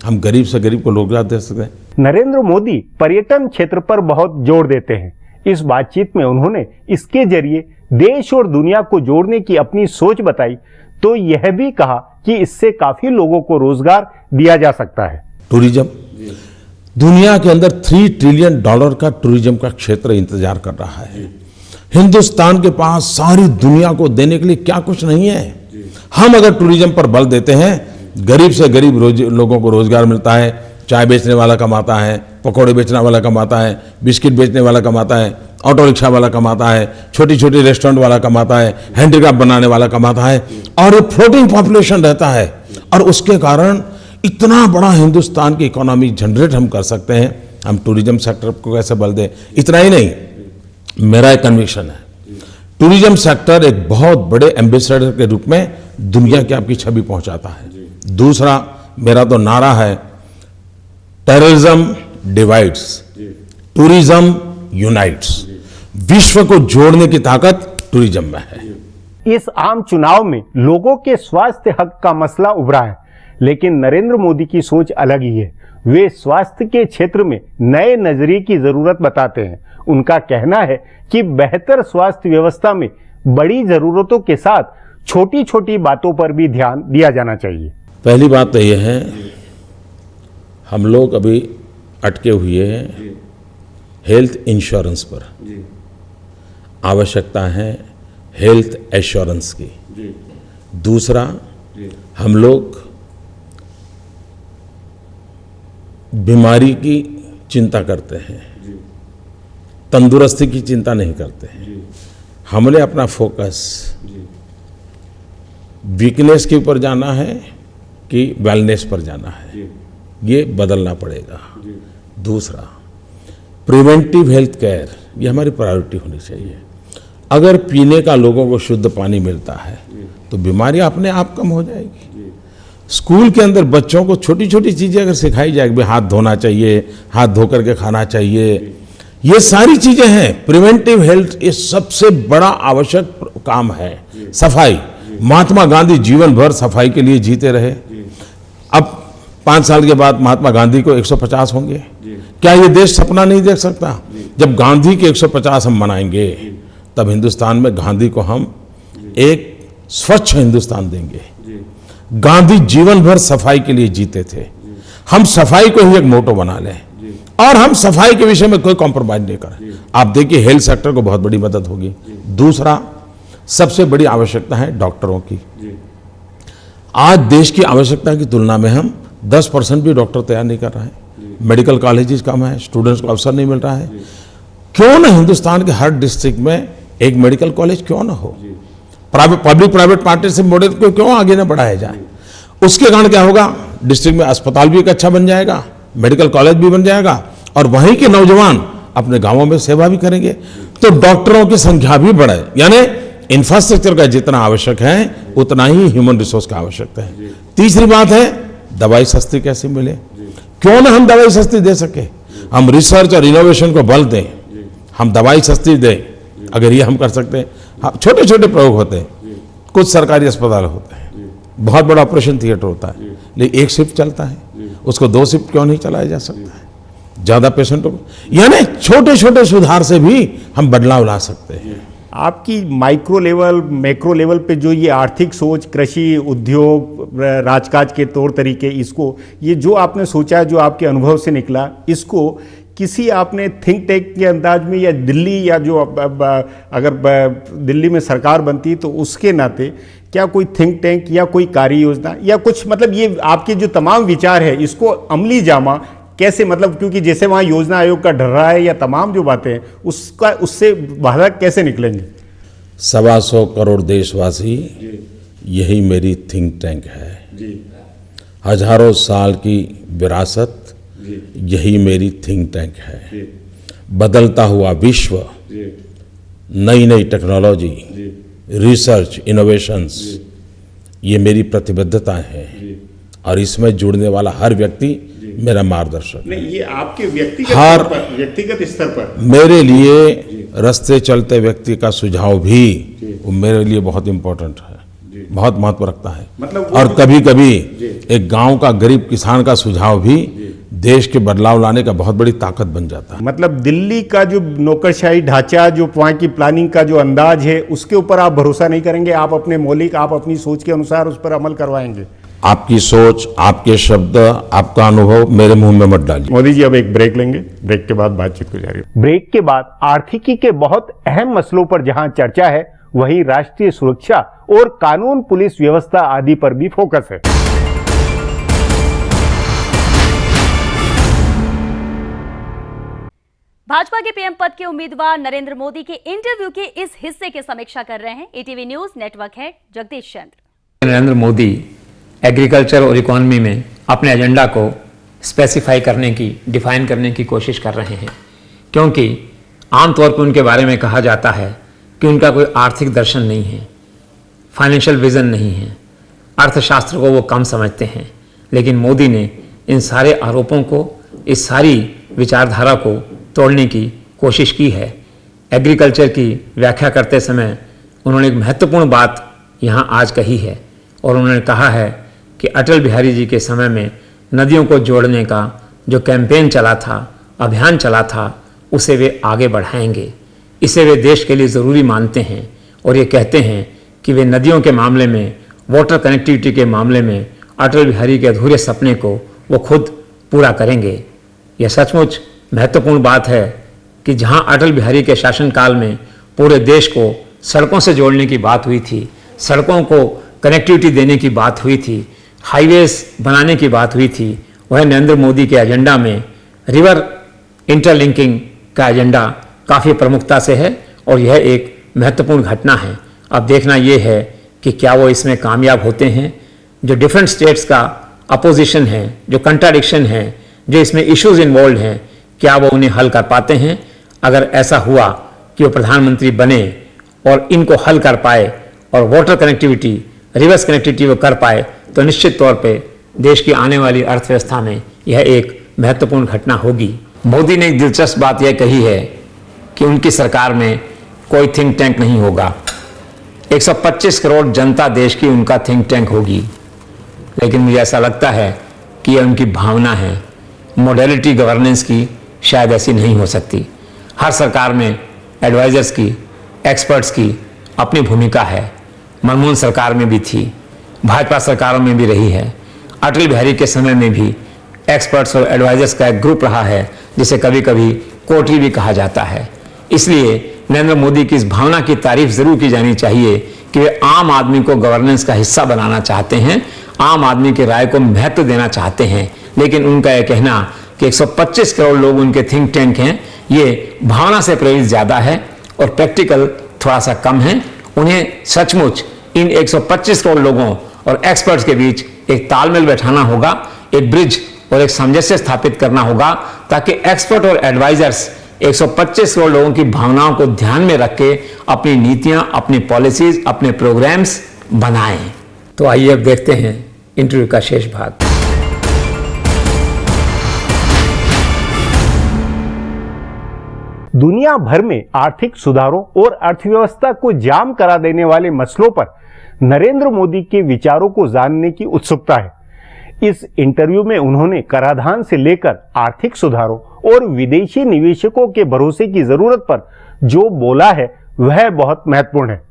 हम गरीब से गरीब को रोजगार दे सकते हैं। नरेंद्र मोदी पर्यटन क्षेत्र पर बहुत जोर देते हैं। इस बातचीत में उन्होंने इसके जरिए देश और दुनिया को जोड़ने की अपनी सोच बताई, तो यह भी कहा कि इससे काफी लोगों को रोजगार दिया जा सकता है। टूरिज्म, दुनिया के अंदर $3 ट्रिलियन का टूरिज्म का क्षेत्र इंतजार कर रहा है। हिंदुस्तान के पास सारी दुनिया को देने के लिए क्या कुछ नहीं है। हम अगर टूरिज्म पर बल देते हैं, गरीब से गरीब लोगों को रोजगार मिलता है। चाय बेचने वाला कमाता है, पकौड़े बेचने वाला कमाता है, बिस्किट बेचने वाला कमाता है, ऑटो रिक्शा वाला कमाता है, छोटी छोटी रेस्टोरेंट वाला कमाता है, हैंडीक्राफ्ट बनाने वाला कमाता है, और एक फ्लोटिंग पॉपुलेशन रहता है। और उसके कारण इतना बड़ा हिंदुस्तान की इकोनॉमी जनरेट हम कर सकते हैं। हम टूरिज्म सेक्टर को कैसे बल दें। इतना ही नहीं, मेरा एक कन्विक्शन है, टूरिज्म सेक्टर एक बहुत बड़े एम्बेसडर के रूप में दुनिया की आपकी छवि पहुंचाता है। दूसरा मेरा तो नारा है, टेररिज्म डिवाइड्स, टूरिज्म यूनाइट्स। विश्व को जोड़ने की ताकत टूरिज्म में है। इस आम चुनाव में लोगों के स्वास्थ्य हक का मसला उभरा है, लेकिन नरेंद्र मोदी की सोच अलग ही है। वे स्वास्थ्य के क्षेत्र में नए नजरिए की जरूरत बताते हैं। उनका कहना है कि बेहतर स्वास्थ्य व्यवस्था में बड़ी जरूरतों के साथ छोटी छोटी बातों पर भी ध्यान दिया जाना चाहिए। पहली बात तो यह है, हम लोग अभी अटके हुए हैं हेल्थ इंश्योरेंस पर। आवश्यकता है हेल्थ एश्योरेंस की। दूसरा, हम लोग बीमारी की चिंता करते हैं, तंदुरुस्ती की चिंता नहीं करते हैं। हमने अपना फोकस वीकनेस के ऊपर जाना है कि वेलनेस पर जाना है, ये बदलना पड़ेगा। दूसरा, प्रिवेंटिव हेल्थ केयर, ये हमारी प्रायोरिटी होनी चाहिए। अगर पीने का लोगों को शुद्ध पानी मिलता है तो बीमारियां अपने आप कम हो जाएगी। स्कूल के अंदर बच्चों को छोटी छोटी चीजें अगर सिखाई जाएगी, हाथ धोना चाहिए, हाथ धो करके खाना चाहिए, ये सारी चीजें हैं। प्रिवेंटिव हेल्थ ये सबसे बड़ा आवश्यक काम है। सफाई, महात्मा गांधी जीवन भर सफाई के लिए जीते रहे। अब 5 साल के बाद महात्मा गांधी को 150 होंगे। क्या ये देश सपना नहीं देख सकता? जब गांधी के 150 हम मनाएंगे तब हिंदुस्तान में गांधी को हम एक स्वच्छ हिंदुस्तान देंगे। गांधी जीवन भर सफाई के लिए जीते थे। हम सफाई को ही एक मोटो बना लें और हम सफाई के विषय में कोई कॉम्प्रोमाइज नहीं करें। आप देखिए हेल्थ सेक्टर को बहुत बड़ी मदद होगी। दूसरा, सबसे बड़ी आवश्यकता है डॉक्टरों की। आज देश की आवश्यकता की तुलना में हम 10% भी डॉक्टर तैयार नहीं कर रहे हैं। मेडिकल कॉलेजेस कम है, स्टूडेंट्स को अवसर नहीं मिल रहा है। क्यों ना हिंदुस्तान के हर डिस्ट्रिक्ट में एक मेडिकल कॉलेज क्यों ना हो? पब्लिक प्राइवेट पार्टनरशिप मॉडल को क्यों आगे ना बढ़ाया जाए? उसके कारण क्या होगा, डिस्ट्रिक्ट में अस्पताल भी एक अच्छा बन जाएगा, मेडिकल कॉलेज भी बन जाएगा और वहीं के नौजवान अपने गांवों में सेवा भी करेंगे, तो डॉक्टरों की संख्या भी बढ़े। यानी इंफ्रास्ट्रक्चर का जितना आवश्यक है उतना ही ह्यूमन रिसोर्स का आवश्यकता है। तीसरी बात है, दवाई सस्ती कैसे मिले? क्यों ना हम दवाई सस्ती दे सके? हम रिसर्च और इनोवेशन को बल दें, हम दवाई सस्ती दें, अगर ये हम कर सकते हैं, हाँ, छोटे छोटे प्रयोग होते हैं, कुछ सरकारी अस्पताल होते हैं, बहुत बड़ा ऑपरेशन थिएटर होता है, लेकिन एक शिफ्ट चलता है, उसको 2 शिफ्ट क्यों नहीं चलाया जा सकता है? ज़्यादा पेशेंटों को, यानी छोटे छोटे सुधार से भी हम बदलाव ला सकते हैं। आपकी माइक्रो लेवल मैक्रो लेवल पे जो ये आर्थिक सोच, कृषि, उद्योग, राजकाज के तौर तरीके, इसको ये जो आपने सोचा, जो आपके अनुभव से निकला, इसको किसी आपने थिंक टैंक के अंदाज में, या दिल्ली, या जो अगर दिल्ली में सरकार बनती तो उसके नाते क्या कोई थिंक टैंक या कोई कार्य योजना या कुछ, मतलब ये आपके जो तमाम विचार है इसको अमली जामा कैसे, मतलब क्योंकि जैसे वहाँ योजना आयोग का ढर्रा है या तमाम जो बातें हैं उससे बाहर कैसे निकलेंगे? 125 करोड़ देशवासी, यही मेरी थिंक टैंक है। हजारों साल की विरासत, यही मेरी थिंक टैंक है। बदलता हुआ विश्व, नई नई टेक्नोलॉजी, रिसर्च, इनोवेशंस, ये मेरी प्रतिबद्धता है और इसमें जुड़ने वाला हर व्यक्ति मेरा मार्गदर्शक। नहीं, ये आपके व्यक्तिगत स्तर पर मेरे लिए रास्ते चलते व्यक्ति का सुझाव भी वो मेरे लिए बहुत इंपॉर्टेंट है, बहुत महत्व रखता है। मतलब और कभी कभी एक गांव का गरीब किसान का सुझाव भी देश के बदलाव लाने का बहुत बड़ी ताकत बन जाता है। मतलब दिल्ली का जो नौकरशाही ढांचा, जो वहाँ की प्लानिंग का जो अंदाज है, उसके ऊपर आप भरोसा नहीं करेंगे, आप अपने मौलिक, आप अपनी सोच के अनुसार उस पर अमल करवाएंगे। आपकी सोच, आपके शब्द, आपका अनुभव मेरे मुंह में मत डालिए। मोदी जी, अब एक ब्रेक लेंगे, ब्रेक के बाद बातचीत को जारी। ब्रेक के बाद आर्थिकी के बहुत अहम मसलों पर जहां चर्चा है, वहीं राष्ट्रीय सुरक्षा और कानून, पुलिस व्यवस्था आदि पर भी फोकस है। भाजपा के पीएम पद के उम्मीदवार नरेंद्र मोदी के इंटरव्यू के इस हिस्से की समीक्षा कर रहे हैं ETV news network head Jagdish Chandra. Narendra Modi agriculture और इकोनॉमी में अपने एजेंडा को स्पेसिफाई करने की, डिफाइन करने की कोशिश कर रहे हैं, क्योंकि आमतौर पर उनके बारे में कहा जाता है कि उनका कोई आर्थिक दर्शन नहीं है, फाइनेंशियल विजन नहीं है, अर्थशास्त्र को वो कम समझते हैं। लेकिन मोदी ने इन सारे आरोपों को, इस सारी विचारधारा को तोड़ने की कोशिश की है। एग्रीकल्चर की व्याख्या करते समय उन्होंने एक महत्वपूर्ण बात यहाँ आज कही है, और उन्होंने कहा है कि अटल बिहारी जी के समय में नदियों को जोड़ने का जो कैंपेन चला था, अभियान चला था, उसे वे आगे बढ़ाएंगे। इसे वे देश के लिए ज़रूरी मानते हैं और ये कहते हैं कि वे नदियों के मामले में, वाटर कनेक्टिविटी के मामले में अटल बिहारी के अधूरे सपने को वो खुद पूरा करेंगे। यह सचमुच महत्वपूर्ण बात है कि जहाँ अटल बिहारी के शासनकाल में पूरे देश को सड़कों से जोड़ने की बात हुई थी, सड़कों को कनेक्टिविटी देने की बात हुई थी, हाईवेज बनाने की बात हुई थी, वह नरेंद्र मोदी के एजेंडा में रिवर इंटरलिंकिंग का एजेंडा काफ़ी प्रमुखता से है और यह एक महत्वपूर्ण घटना है। अब देखना यह है कि क्या वो इसमें कामयाब होते हैं। जो डिफरेंट स्टेट्स का अपोजिशन है, जो कंट्राडिक्शन है, जो इसमें इश्यूज इन्वॉल्व हैं, क्या वो उन्हें हल कर पाते हैं। अगर ऐसा हुआ कि वो प्रधानमंत्री बने और इनको हल कर पाए और वाटर कनेक्टिविटी, रिवर्स कनेक्टिविटी वो कर पाए, तो निश्चित तौर पे देश की आने वाली अर्थव्यवस्था में यह एक महत्वपूर्ण घटना होगी। मोदी ने एक दिलचस्प बात यह कही है कि उनकी सरकार में कोई थिंक टैंक नहीं होगा। 125 करोड़ जनता देश की उनका थिंक टैंक होगी, लेकिन मुझे ऐसा लगता है कि यह उनकी भावना है। मॉडलिटी गवर्नेंस की शायद ऐसी नहीं हो सकती। हर सरकार में एडवाइजर्स की, एक्सपर्ट्स की अपनी भूमिका है। मनमोहन सरकार में भी थी, भाजपा सरकारों में भी रही है, अटल बिहारी के समय में भी एक्सपर्ट्स और एडवाइजर्स का एक ग्रुप रहा है, जिसे कभी कभी कोटरी भी कहा जाता है। इसलिए नरेंद्र मोदी की इस भावना की तारीफ जरूर की जानी चाहिए कि वे आम आदमी को गवर्नेंस का हिस्सा बनाना चाहते हैं, आम आदमी की राय को महत्व देना चाहते हैं। लेकिन उनका यह कहना कि 125 करोड़ लोग उनके थिंक टैंक हैं, ये भावना से प्रेरित ज़्यादा है और प्रैक्टिकल थोड़ा सा कम है। उन्हें सचमुच इन 125 करोड़ लोगों और एक्सपर्ट्स के बीच एक तालमेल बैठाना होगा, एक ब्रिज और एक सामंजस्य स्थापित करना होगा, ताकि एक्सपर्ट और एडवाइजर्स 125 करोड़ लोगों की भावनाओं को ध्यान में रख के अपनी नीतियां, अपनी पॉलिसीज, अपने प्रोग्राम्स बनाएं। तो आइए अब देखते हैं इंटरव्यू का शेष भाग। दुनिया भर में आर्थिक सुधारों और अर्थव्यवस्था को जाम करा देने वाले मसलों पर नरेंद्र मोदी के विचारों को जानने की उत्सुकता है। इस इंटरव्यू में उन्होंने कराधान से लेकर आर्थिक सुधारों और विदेशी निवेशकों के भरोसे की जरूरत पर जो बोला है वह बहुत महत्वपूर्ण है।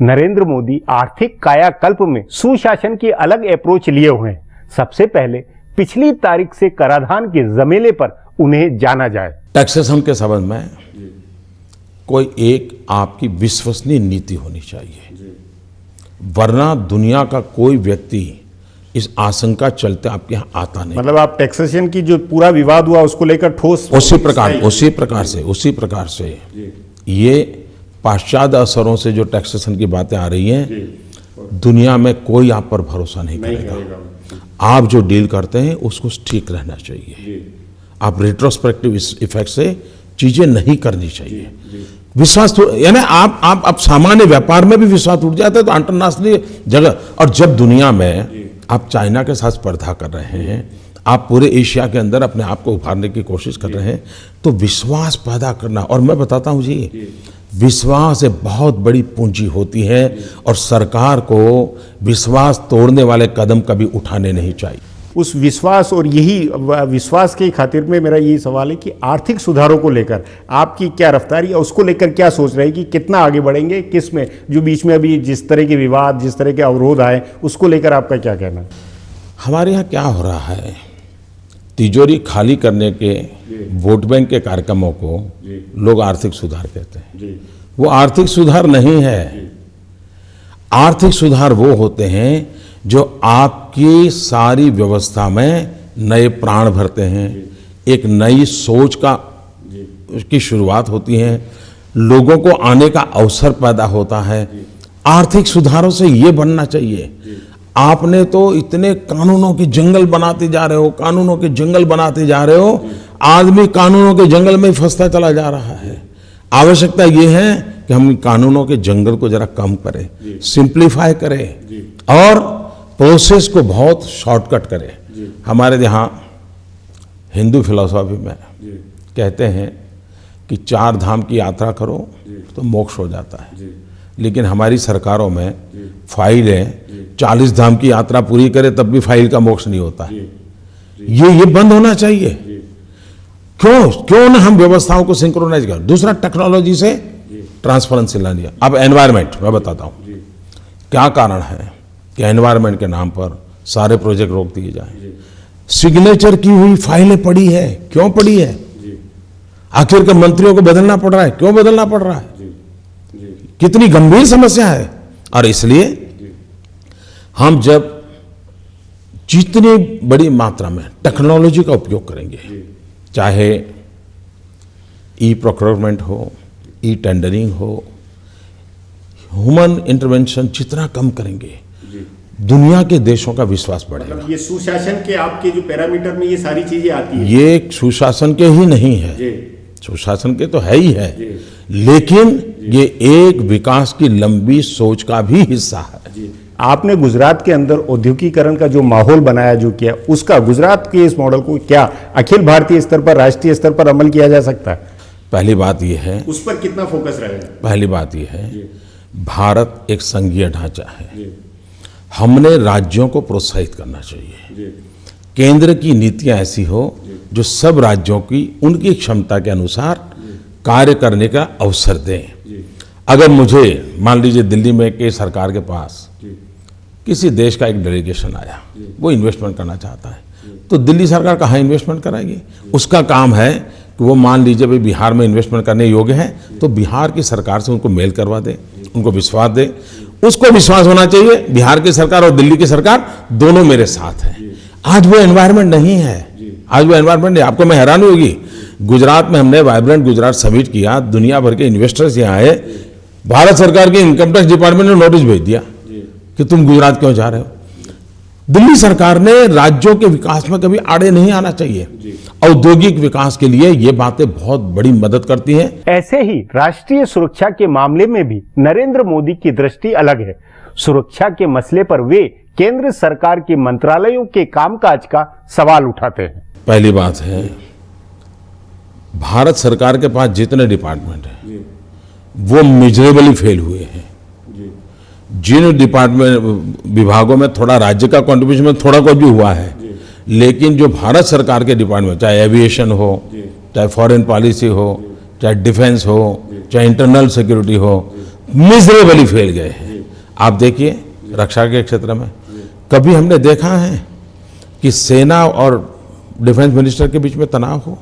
नरेंद्र मोदी आर्थिक कायाकल्प में सुशासन की अलग अप्रोच लिए हुए हैं। सबसे पहले पिछली तारीख से कराधान के जमेले पर उन्हें जाना जाए। टैक्सेशन के संबंध में कोई एक आपकी विश्वसनीय नीति होनी चाहिए, वरना दुनिया का कोई व्यक्ति इस आशंका चलते आपके यहाँ आता नहीं। मतलब आप टैक्सेशन की जो पूरा विवाद हुआ उसको लेकर ठोस उसी प्रकार से ये पाश्चात्य असरों से जो टैक्सेशन की बातें आ रही हैं, दुनिया में कोई आप पर भरोसा नहीं करेगा। आप जो डील करते हैं उसको ठीक रहना चाहिए। आप रिट्रोस्पेक्टिव इफेक्ट से चीजें नहीं करनी चाहिए। विश्वास यानी आप अब सामान्य व्यापार में भी विश्वास उठ जाता है तो अंतरराष्ट्रीय जगह, और जब दुनिया में आप चाइना के साथ स्पर्धा कर रहे हैं, आप पूरे एशिया के अंदर अपने आप को उभारने की कोशिश कर रहे हैं, तो विश्वास पैदा करना, और मैं बताता हूं जी, विश्वास एक बहुत बड़ी पूंजी होती है और सरकार को विश्वास तोड़ने वाले कदम कभी उठाने नहीं चाहिए। उस विश्वास, और यही विश्वास की खातिर में मेरा यही सवाल है कि आर्थिक सुधारों को लेकर आपकी क्या रफ्तारी है, उसको लेकर क्या सोच रहे हैं कि कितना आगे बढ़ेंगे, किस में जो बीच में अभी जिस तरह के विवाद, जिस तरह के अवरोध आए, उसको लेकर आपका क्या कहना है? हमारे यहाँ क्या हो रहा है, तिजोरी खाली करने के वोट बैंक के कार्यक्रमों को लोग आर्थिक सुधार कहते हैं। वो आर्थिक सुधार नहीं है। आर्थिक सुधार वो होते हैं जो आपकी सारी व्यवस्था में नए प्राण भरते हैं, एक नई सोच की शुरुआत होती है, लोगों को आने का अवसर पैदा होता है। आर्थिक सुधारों से ये बनना चाहिए। आपने तो इतने कानूनों के जंगल बनाते जा रहे हो, कानूनों के जंगल बनाते जा रहे हो, आदमी कानूनों के जंगल में फंसता चला जा रहा है। आवश्यकता ये है कि हम कानूनों के जंगल को जरा कम करें, सिंप्लीफाई करें और प्रोसेस को बहुत शॉर्टकट करें। हमारे यहाँ हिंदू फिलॉसफी में कहते हैं कि 4 धाम की यात्रा करो तो मोक्ष हो जाता है, लेकिन हमारी सरकारों में फाइल है 40 धाम की यात्रा पूरी करे तब भी फाइल का मोक्ष नहीं होता है। ये बंद होना चाहिए। क्यों ना हम व्यवस्थाओं को सिंक्रोनाइज करें। दूसरा, टेक्नोलॉजी से ट्रांसपेरेंसी लानी है। अब एनवायरनमेंट मैं बताता हूं क्या कारण है कि एनवायरनमेंट के नाम पर सारे प्रोजेक्ट रोक दिए जाए। सिग्नेचर की हुई फाइलें पड़ी है, क्यों पड़ी है? आखिर के मंत्रियों को बदलना पड़ रहा है, क्यों बदलना पड़ रहा है? कितनी गंभीर समस्या है। और इसलिए हम जब जितनी बड़ी मात्रा में टेक्नोलॉजी का उपयोग करेंगे, चाहे ई प्रोक्योरमेंट हो, ई टेंडरिंग हो, ह्यूमन इंटरवेंशन जितना कम करेंगे, दुनिया के देशों का विश्वास बढ़ेगा। मतलब ये सुशासन के आपके जो पैरामीटर में ये सारी चीजें आती हैं। ये सुशासन के ही नहीं है, सुशासन के तो है ही है, लेकिन ये एक विकास की लंबी सोच का भी हिस्सा है। आपने गुजरात के अंदर औद्योगिकीकरण का जो माहौल बनाया, जो किया, उसका गुजरात के इस मॉडल को क्या अखिल भारतीय स्तर पर, राष्ट्रीय स्तर पर अमल किया जा सकता है? पहली बात यह है, उस पर कितना फोकस रहेगा? पहली बात यह है, भारत एक संघीय ढांचा है। हमने राज्यों को प्रोत्साहित करना चाहिए। केंद्र की नीतियां ऐसी हो जो सब राज्यों की उनकी क्षमता के अनुसार कार्य करने का अवसर दें। अगर मुझे मान लीजिए दिल्ली में के सरकार के पास किसी देश का एक डेलीगेशन आया, वो इन्वेस्टमेंट करना चाहता है, तो दिल्ली सरकार कहाँ इन्वेस्टमेंट कराएगी? उसका काम है कि वो मान लीजिए भाई बिहार में इन्वेस्टमेंट करने योग्य है, तो बिहार की सरकार से उनको मेल करवा दे, उनको विश्वास दे। उसको विश्वास होना चाहिए बिहार की सरकार और दिल्ली की सरकार दोनों मेरे साथ हैं। आज वो एनवायरनमेंट नहीं है, आज वो एनवायरनमेंट नहीं। आपको मैं हैरानी होगी, गुजरात में हमने वाइब्रेंट गुजरात समिट किया, दुनिया भर के इन्वेस्टर्स यहाँ आए, भारत सरकार के इनकम टैक्स डिपार्टमेंट ने नोटिस भेज दिया कि तुम गुजरात क्यों जा रहे हो। दिल्ली सरकार ने राज्यों के विकास में कभी आड़े नहीं आना चाहिए। औद्योगिक विकास के लिए ये बातें बहुत बड़ी मदद करती हैं। ऐसे ही राष्ट्रीय सुरक्षा के मामले में भी नरेंद्र मोदी की दृष्टि अलग है। सुरक्षा के मसले पर वे केंद्र सरकार के मंत्रालयों के कामकाज का सवाल उठाते हैं। पहली बात है भारत सरकार के पास जितने डिपार्टमेंट हैं वो मिजरेबली फेल हुए हैं। जिन डिपार्टमेंट विभागों में थोड़ा राज्य का कंट्रीब्यूशन में थोड़ा कुछ भी हुआ है, लेकिन जो भारत सरकार के डिपार्टमेंट, चाहे एविएशन हो, चाहे फॉरेन पॉलिसी हो, चाहे डिफेंस हो, चाहे इंटरनल सिक्योरिटी हो, मिजरेबली फेल गए हैं। आप देखिए रक्षा के क्षेत्र में कभी हमने देखा है कि सेना और डिफेंस मिनिस्टर के बीच में तनाव हो?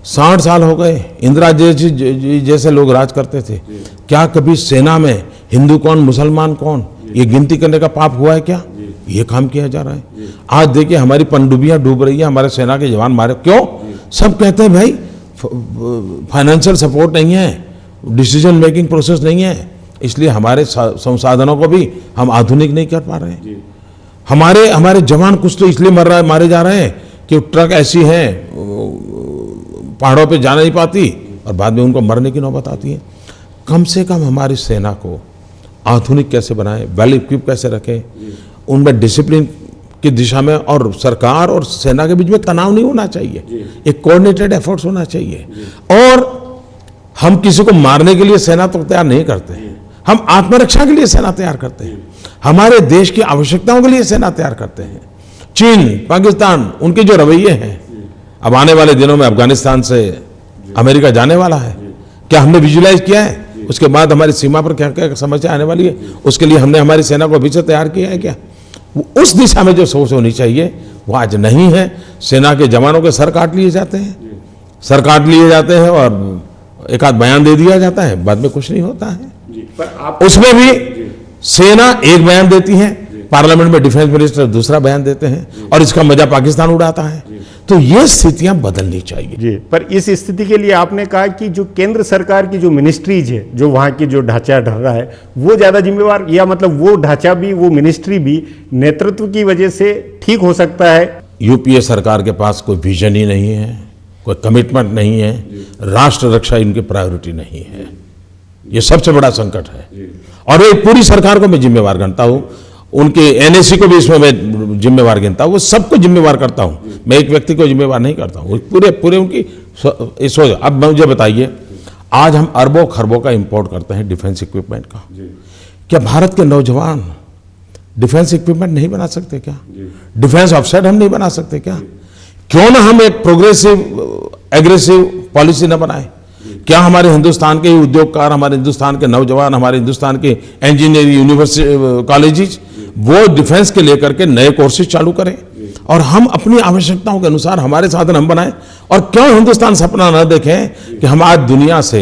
60 साल हो गए, इंदिरा जैसे लोग राज करते थे। क्या कभी सेना में हिंदू कौन मुसलमान कौन ये गिनती करने का पाप हुआ है क्या? ये काम किया जा रहा है। आज देखिए हमारी पनडुब्बियां डूब रही है, हमारे सेना के जवान मारे, क्यों? सब कहते हैं भाई फाइनेंशियल सपोर्ट नहीं है, डिसीजन मेकिंग प्रोसेस नहीं है, इसलिए हमारे संसाधनों को भी हम आधुनिक नहीं कर पा रहे हैं। हमारे जवान कुछ तो इसलिए मारे जा रहे हैं कि ट्रक ऐसी हैं पहाड़ों पे जा नहीं पाती और बाद में उनको मरने की नौबत आती है। कम से कम हमारी सेना को आधुनिक कैसे बनाएं, वेल इक्विप कैसे रखें, उनमें डिसिप्लिन की दिशा में, और सरकार और सेना के बीच में तनाव नहीं होना चाहिए, एक कोऑर्डिनेटेड एफर्ट्स होना चाहिए। और हम किसी को मारने के लिए सेना तो तैयार नहीं करते हैं, हम आत्मरक्षा के लिए सेना तैयार करते हैं, हमारे देश की आवश्यकताओं के लिए सेना तैयार करते हैं। चीन, पाकिस्तान, उनके जो रवैये हैं, अब आने वाले दिनों में अफगानिस्तान से अमेरिका जाने वाला है, क्या हमने विजुलाइज किया है? उसके बाद हमारी सीमा पर क्या क्या समस्या आने वाली है, उसके लिए हमने हमारी सेना को अभी से तैयार किया है क्या? उस दिशा में जो सोच होनी चाहिए वो आज नहीं है। सेना के जवानों के सर काट लिए जाते हैं, और एक आध बयान दे दिया जाता है, बाद में कुछ नहीं होता है। उसमें भी सेना एक बयान देती है, पार्लियामेंट में डिफेंस मिनिस्टर दूसरा बयान देते हैं, और इसका मजा पाकिस्तान उड़ाता है। तो ये स्थितियां बदलनी चाहिए जी। पर इस स्थिति के लिए आपने कहा कि जो केंद्र सरकार की जो मिनिस्ट्रीज है, जो वहां की जो ढांचा ढल रहा है, वो ज्यादा जिम्मेवार, या मतलब वो ढांचा भी, वो मिनिस्ट्री भी नेतृत्व की वजह से ठीक हो सकता है? यूपीए सरकार के पास कोई विजन ही नहीं है, कोई कमिटमेंट नहीं है, राष्ट्र रक्षा इनकी प्रायोरिटी नहीं है। ये सबसे बड़ा संकट है, और ये पूरी सरकार को मैं जिम्मेवार गिनता हूं, उनके एनएसी को भी इसमें मैं जिम्मेवार गिनता हूं, वो सबको जिम्मेवार करता हूं, मैं एक व्यक्ति को जिम्मेवार नहीं करता हूं, पूरे उनकी सोच। अब मुझे बताइए, आज हम अरबों खरबों का इंपोर्ट करते हैं डिफेंस इक्विपमेंट का, क्या भारत के नौजवान डिफेंस इक्विपमेंट नहीं बना सकते क्या? डिफेंस ऑफसेट हम नहीं बना सकते क्या? क्यों ना हम एक प्रोग्रेसिव एग्रेसिव पॉलिसी न बनाए? क्या हमारे हिंदुस्तान के उद्योगकार, हमारे हिंदुस्तान के नौजवान, हमारे हिंदुस्तान के इंजीनियरिंग यूनिवर्सिटी कॉलेजेस वो डिफेंस के लेकर के नए कोर्सेज चालू करें, और हम अपनी आवश्यकताओं के अनुसार हमारे साधन हम बनाएं? और क्यों हिंदुस्तान सपना न देखें कि हम आज दुनिया से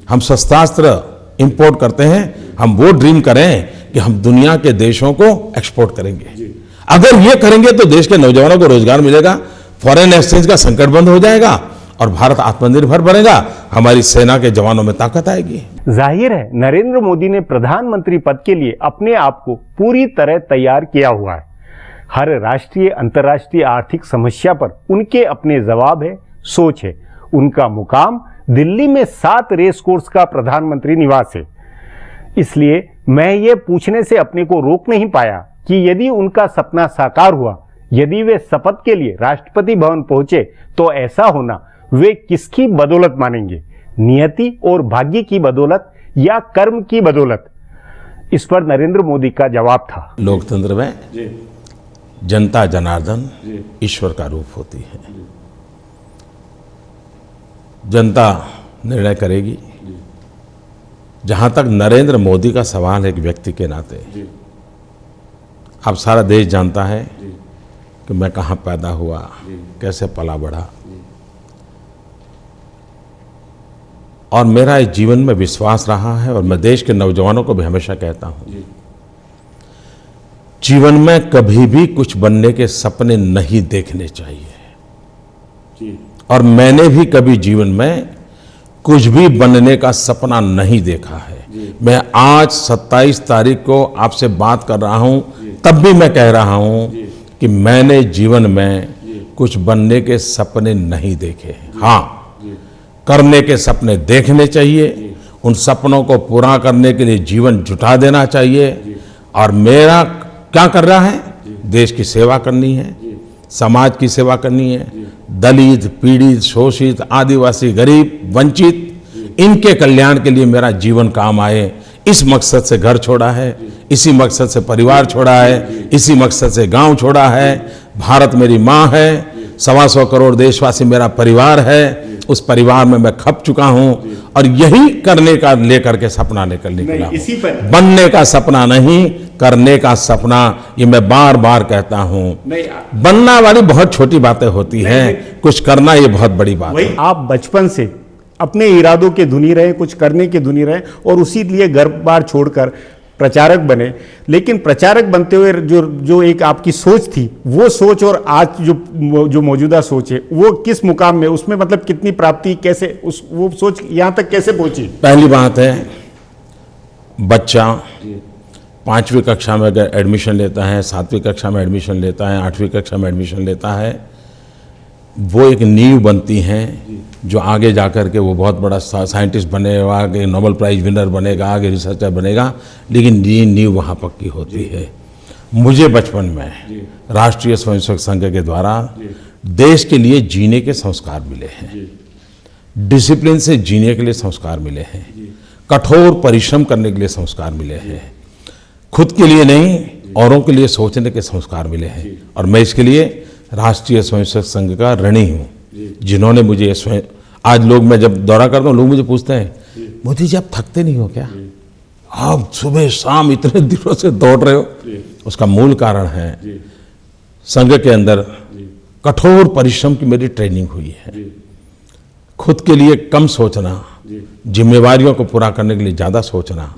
हम शस्त्रास्त्र इंपोर्ट करते हैं, हम वो ड्रीम करें कि हम दुनिया के देशों को एक्सपोर्ट करेंगे। अगर ये करेंगे तो देश के नौजवानों को रोजगार मिलेगा, फॉरेन एक्सचेंज का संकट बंद हो जाएगा, और भारत आत्मनिर्भर बनेगा, हमारी सेना के जवानों में ताकत आएगी। जाहिर है नरेंद्र मोदी ने प्रधानमंत्री पद के लिए अपने आप को पूरी तरह तैयार किया हुआ है। हर राष्ट्रीय अंतर्राष्ट्रीय आर्थिक समस्या पर उनके अपने जवाब है, सोच है। उनका मुकाम दिल्ली में 7 रेस कोर्स का प्रधानमंत्री निवास है। इसलिए मैं ये पूछने से अपने को रोक नहीं पाया कि यदि उनका सपना साकार हुआ, यदि वे शपथ के लिए राष्ट्रपति भवन पहुंचे, तो ऐसा होना वे किसकी बदौलत मानेंगे? नियति और भाग्य की बदौलत या कर्म की बदौलत? इस पर नरेंद्र मोदी का जवाब था, लोकतंत्र में जनता जनार्दन ईश्वर का रूप होती है। जनता निर्णय करेगी। जहां तक नरेंद्र मोदी का सवाल है एक व्यक्ति के नाते, अब सारा देश जानता है कि मैं कहाँ पैदा हुआ, कैसे पला बढ़ा, और मेरा इस जीवन में विश्वास रहा है, और मैं देश के नौजवानों को भी हमेशा कहता हूं, जीवन में कभी भी कुछ बनने के सपने नहीं देखने चाहिए। और मैंने भी कभी जीवन में कुछ भी बनने का सपना नहीं देखा है। मैं आज 27 तारीख को आपसे बात कर रहा हूं, तब भी मैं कह रहा हूं कि मैंने जीवन में कुछ बनने के सपने नहीं देखे हैं। हाँ, करने के सपने देखने चाहिए, उन सपनों को पूरा करने के लिए जीवन जुटा देना चाहिए। और मेरा क्या कर रहा है? देश की सेवा करनी है, समाज की सेवा करनी है, दलित, पीड़ित, शोषित, आदिवासी, गरीब, वंचित, इनके कल्याण के लिए मेरा जीवन काम आए, इस मकसद से घर छोड़ा है, इसी मकसद से परिवार छोड़ा है, इसी मकसद से गांव छोड़ा है। भारत मेरी माँ है, 125 करोड़ देशवासी मेरा परिवार है, उस परिवार में मैं खप चुका हूं और यही करने का लेकर के सपना लेकर निकला इसी पर बनने का सपना नहीं, करने का सपना। ये मैं बार बार कहता हूं। बनना वाली बहुत छोटी बातें होती हैं, कुछ करना ये बहुत बड़ी बात है। आप बचपन से अपने इरादों के धुनी रहे, कुछ करने के धुनी रहे और उसी लिए घर बार छोड़कर प्रचारक बने। लेकिन प्रचारक बनते हुए जो एक आपकी सोच थी, वो सोच और आज जो मौजूदा सोच है, वो किस मुकाम में, उसमें मतलब कितनी प्राप्ति, कैसे वो सोच यहां तक कैसे पहुंची? पहली बात है, बच्चा 5वीं कक्षा में अगर एडमिशन लेता है, 7वीं कक्षा में एडमिशन लेता है, 8वीं कक्षा में एडमिशन लेता है, वो एक नींव बनती हैं जो आगे जाकर के वो बहुत बड़ा साइंटिस्ट बनेगा, आगे नोबेल प्राइज विनर बनेगा, आगे रिसर्चर बनेगा, लेकिन ये नींव वहाँ पक्की होती है। मुझे बचपन में राष्ट्रीय स्वयंसेवक संघ के द्वारा देश के लिए जीने के संस्कार मिले हैं, डिसिप्लिन से जीने के लिए संस्कार मिले हैं, कठोर परिश्रम करने के लिए संस्कार मिले हैं, खुद के लिए नहीं औरों के लिए सोचने के संस्कार मिले हैं। और मैं इसके लिए राष्ट्रीय स्वयंसेवक संघ का ऋणी हूँ, जिन्होंने मुझे स्वयं, आज लोग, मैं जब दौरा करता हूँ लोग मुझे पूछते हैं, मोदी जी आप थकते नहीं हो क्या? आप सुबह शाम इतने दिनों से दौड़ रहे हो। उसका मूल कारण है संघ के अंदर कठोर परिश्रम की मेरी ट्रेनिंग हुई है, खुद के लिए कम सोचना, जिम्मेवारियों को पूरा करने के लिए ज्यादा सोचना,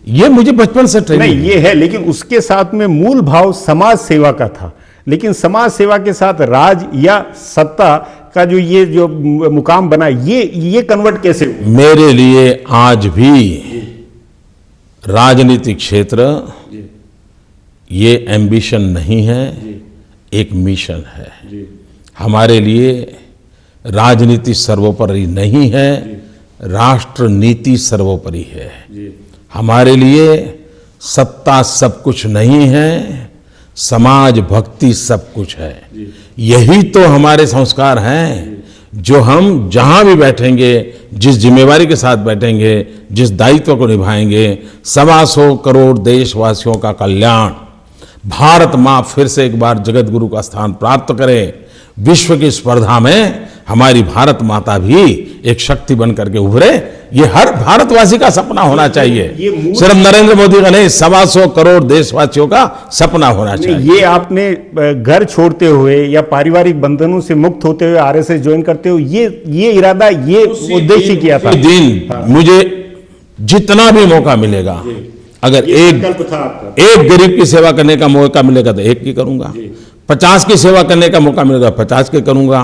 ये मुझे बचपन से ट्रेनिंग नहीं, ये है, लेकिन उसके साथ में मूल भाव समाज सेवा का था। लेकिन समाज सेवा के साथ राज या सत्ता का जो मुकाम बना, ये कन्वर्ट कैसे हुआ? मेरे लिए आज भी राजनीतिक क्षेत्र ये एम्बिशन नहीं है, एक मिशन है। हमारे लिए राजनीति सर्वोपरि नहीं है, राष्ट्र नीति सर्वोपरि है। हमारे लिए सत्ता सब कुछ नहीं है, समाज भक्ति सब कुछ है। यही तो हमारे संस्कार हैं, जो हम जहां भी बैठेंगे, जिस जिम्मेवारी के साथ बैठेंगे, जिस दायित्व को निभाएंगे, 125 करोड़ देशवासियों का कल्याण, भारत माँ फिर से एक बार जगत गुरु का स्थान प्राप्त करे, विश्व की स्पर्धा में हमारी भारत माता भी एक शक्ति बन करके उभरे, ये हर भारतवासी का सपना होना चाहिए। सिर्फ नरेंद्र मोदी का नहीं, 125 करोड़ देशवासियों का सपना होना चाहिए। ये आपने घर छोड़ते हुए या पारिवारिक बंधनों से मुक्त होते हुए आरएसएस ज्वाइन करते हुए ये इरादा, ये उद्देश्य किया था? दिन मुझे जितना भी मौका मिलेगा, अगर एक गरीब की सेवा करने का मौका मिलेगा तो एक की करूंगा, 50 की सेवा करने का मौका मिलेगा 50 के करूंगा,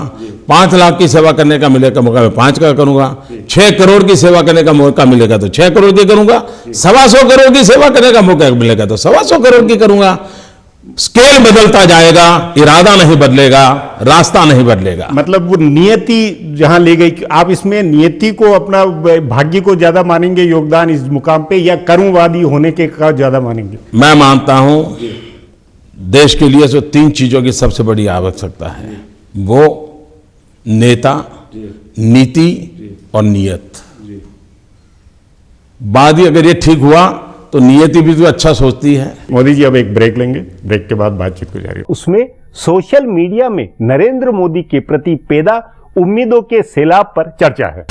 5 लाख की सेवा करने का मिलेगा मौका मैं 5 का करूंगा, 6 करोड़ की सेवा करने का मौका मिलेगा तो 6 करोड़ की करूंगा, 125 करोड़ की सेवा करने का मौका मिलेगा तो 125 करोड़ की करूंगा। स्केल बदलता जाएगा, इरादा नहीं बदलेगा, रास्ता नहीं बदलेगा। मतलब वो नियति जहां ले गई, आप इसमें नियति को, अपना भाग्य को ज्यादा मानेंगे योगदान इस मुकाम पे, या कर्मवादी होने के का ज्यादा मानेंगे? मैं मानता हूं देश के लिए जो 3 चीजों की सबसे बड़ी आवश्यकता है, वो नेता, नीति और नियत। बाद ही अगर ये ठीक हुआ तो नियति भी तो अच्छा सोचती है। मोदी जी अब एक ब्रेक लेंगे, ब्रेक के बाद बातचीत को जारी। उसमें सोशल मीडिया में नरेंद्र मोदी के प्रति पैदा उम्मीदों के सैलाब पर चर्चा है।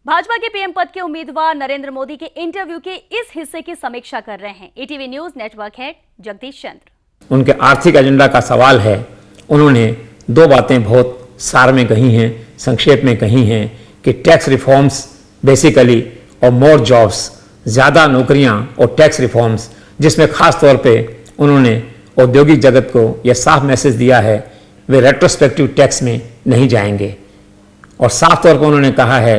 भाजपा के पीएम पद के उम्मीदवार नरेंद्र मोदी के इंटरव्यू के इस हिस्से की समीक्षा कर रहे हैं ETV news network head Jagdish Chandra. उनके आर्थिक एजेंडा का सवाल है। उन्होंने 2 बातें बहुत सार में कही हैं, संक्षेप में कही हैं कि टैक्स रिफॉर्म्स बेसिकली और मोर जॉब्स, ज़्यादा नौकरियां और टैक्स रिफॉर्म्स, जिसमें खास तौर पे उन्होंने औद्योगिक जगत को यह साफ मैसेज दिया है वे रेट्रोस्पेक्टिव टैक्स में नहीं जाएंगे। और साफ तौर पर उन्होंने कहा है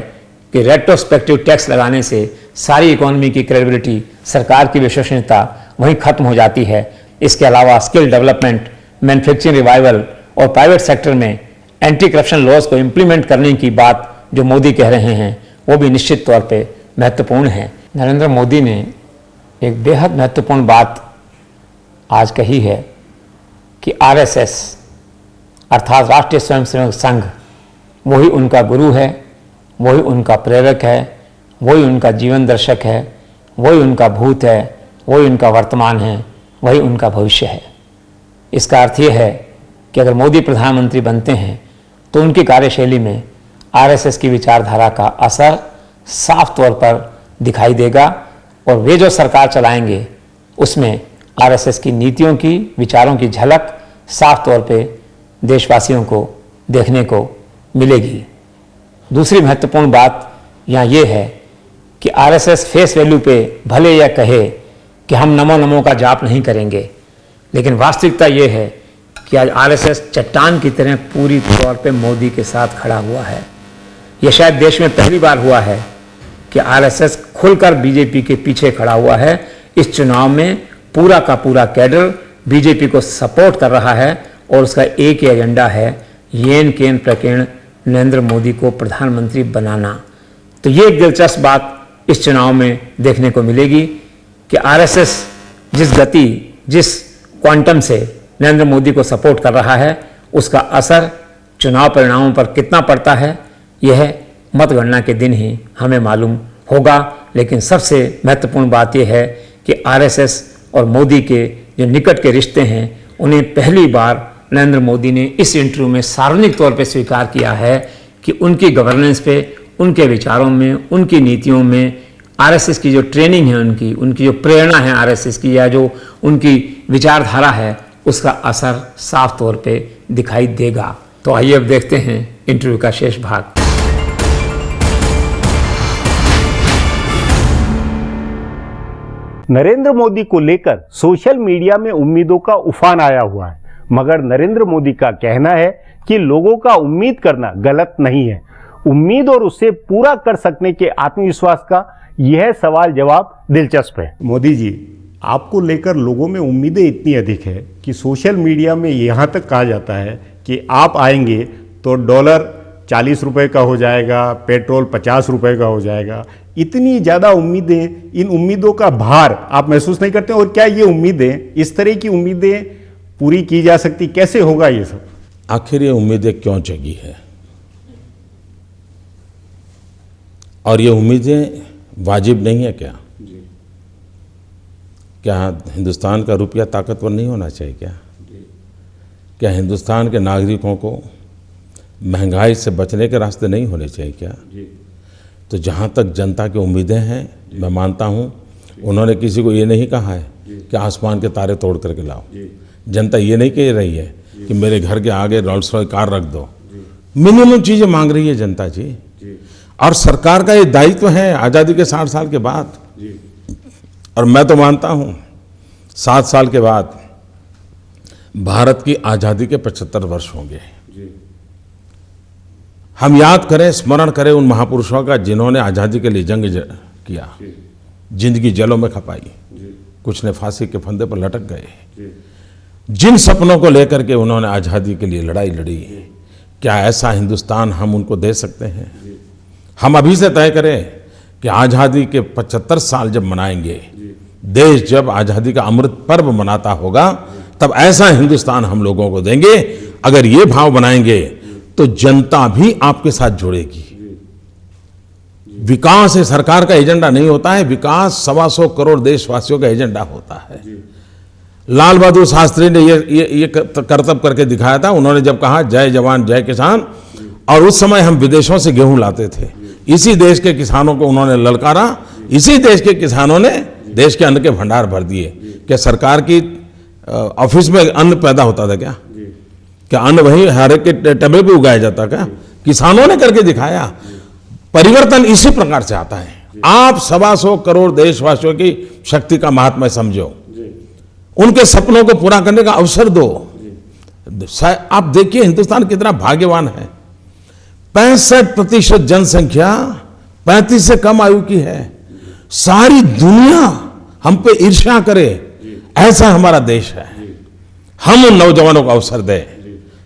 कि रेट्रोस्पेक्टिव टैक्स लगाने से सारी इकोनॉमी की क्रेडिबिलिटी, सरकार की विश्वसनीयता वहीं खत्म हो जाती है। इसके अलावा स्किल डेवलपमेंट, मैन्युफैक्चरिंग रिवाइवल और प्राइवेट सेक्टर में एंटी करप्शन लॉज को इम्प्लीमेंट करने की बात जो मोदी कह रहे हैं वो भी निश्चित तौर पे महत्वपूर्ण है। नरेंद्र मोदी ने एक बेहद महत्वपूर्ण बात आज कही है कि आरएसएस अर्थात राष्ट्रीय स्वयंसेवक संघ वही उनका गुरु है, वही उनका प्रेरक है, वही उनका जीवन दर्शक है, वही उनका भूत है, वही उनका वर्तमान है, वही उनका भविष्य है। इसका अर्थ ये है कि अगर मोदी प्रधानमंत्री बनते हैं तो उनकी कार्यशैली में आरएसएस की विचारधारा का असर साफ तौर पर दिखाई देगा और वे जो सरकार चलाएंगे उसमें आरएसएस की नीतियों की, विचारों की झलक साफ तौर पे देशवासियों को देखने को मिलेगी। दूसरी महत्वपूर्ण बात यहाँ ये है कि आरएसएस फेस वैल्यू पे भले यह कहे कि हम नमो नमो का जाप नहीं करेंगे, लेकिन वास्तविकता ये है कि आज आरएसएस चट्टान की तरह पूरी तौर पे मोदी के साथ खड़ा हुआ है। यह शायद देश में पहली बार हुआ है कि आरएसएस खुलकर बीजेपी के पीछे खड़ा हुआ है। इस चुनाव में पूरा का पूरा कैडर बीजेपी को सपोर्ट कर रहा है और उसका एक ही एजेंडा है, येन केन प्रकीर्ण नरेंद्र मोदी को प्रधानमंत्री बनाना। तो ये एक दिलचस्प बात इस चुनाव में देखने को मिलेगी कि आरएसएस जिस गति, जिस क्वांटम से नरेंद्र मोदी को सपोर्ट कर रहा है, उसका असर चुनाव परिणामों पर कितना पड़ता है, यह मतगणना के दिन ही हमें मालूम होगा। लेकिन सबसे महत्वपूर्ण बात यह है कि आरएसएस और मोदी के जो निकट के रिश्ते हैं, उन्हें पहली बार नरेंद्र मोदी ने इस इंटरव्यू में सार्वजनिक तौर पर स्वीकार किया है कि उनकी गवर्नेंस पे, उनके विचारों में, उनकी नीतियों में आरएसएस की जो ट्रेनिंग है, उनकी जो प्रेरणा है आरएसएस की, या जो उनकी विचारधारा है, उसका असर साफ तौर पे दिखाई देगा। तो आइए अब देखते हैं इंटरव्यू का शेष भाग। नरेंद्र मोदी को लेकर सोशल मीडिया में उम्मीदों का उफान आया हुआ है, मगर नरेंद्र मोदी का कहना है कि लोगों का उम्मीद करना गलत नहीं है। उम्मीद और उसे पूरा कर सकने के आत्मविश्वास का यह सवाल जवाब दिलचस्प है। मोदी जी, आपको लेकर लोगों में उम्मीदें इतनी अधिक है कि सोशल मीडिया में यहाँ तक कहा जाता है कि आप आएंगे तो डॉलर 40 रुपए का हो जाएगा, पेट्रोल 50 रुपए का हो जाएगा। इतनी ज़्यादा उम्मीदें, इन उम्मीदों का भार आप महसूस नहीं करते? और क्या ये उम्मीदें, इस तरह की उम्मीदें पूरी की जा सकती? कैसे होगा ये सब? आखिर ये उम्मीदें क्यों जगी है और ये उम्मीदें वाजिब नहीं है क्या? क्या हिंदुस्तान का रुपया ताकतवर नहीं होना चाहिए क्या? क्या हिंदुस्तान के नागरिकों को महंगाई से बचने के रास्ते नहीं होने चाहिए क्या? तो जहाँ तक जनता की उम्मीदें हैं, मैं मानता हूँ उन्होंने किसी को ये नहीं कहा है कि आसमान के तारे तोड़ करके लाओ। जनता ये नहीं कह रही है कि मेरे घर के आगे रोल्स रॉयस कार रख दो। मिनिमम चीज़ें मांग रही है जनता जी। और सरकार का ये दायित्व है आज़ादी के 60 साल के बाद। और मैं तो मानता हूँ 7 साल के बाद भारत की आज़ादी के 75 वर्ष होंगे। हम याद करें, स्मरण करें उन महापुरुषों का जिन्होंने आज़ादी के लिए जंग किया, जिंदगी जलों में खपाई, कुछ ने फांसी के फंदे पर लटक गए। जिन सपनों को लेकर के उन्होंने आज़ादी के लिए लड़ाई लड़ी, क्या ऐसा हिंदुस्तान हम उनको दे सकते हैं? हम अभी से तय करें कि आज़ादी के 75 साल जब मनाएंगे, देश जब आज़ादी का अमृत पर्व मनाता होगा, तब ऐसा हिंदुस्तान हम लोगों को देंगे। अगर ये भाव बनाएंगे तो जनता भी आपके साथ जुड़ेगी। विकास सरकार का एजेंडा नहीं होता है, विकास 125 करोड़ देशवासियों का एजेंडा होता है। लाल बहादुर शास्त्री ने ये करतब करके दिखाया था। उन्होंने जब कहा जय जवान जय किसान, और उस समय हम विदेशों से गेहूं लाते थे, इसी देश के किसानों को उन्होंने ललकारा, इसी देश के किसानों ने देश के अन्न के भंडार भर दिए। क्या सरकार की ऑफिस में अन्न पैदा होता था क्या? क्या अन्न वहीं हर एक के टेबल पे उगाया जाता? क्या किसानों ने करके दिखाया। परिवर्तन इसी प्रकार से आता है। आप 125 करोड़ देशवासियों की शक्ति का महात्मा समझो, उनके सपनों को पूरा करने का अवसर दो। आप देखिए हिंदुस्तान कितना भाग्यवान है। 65% जनसंख्या 35 से कम आयु की है। सारी दुनिया हम पे ईर्ष्या करे, ऐसा हमारा देश है। हम उन नौजवानों को अवसर दें।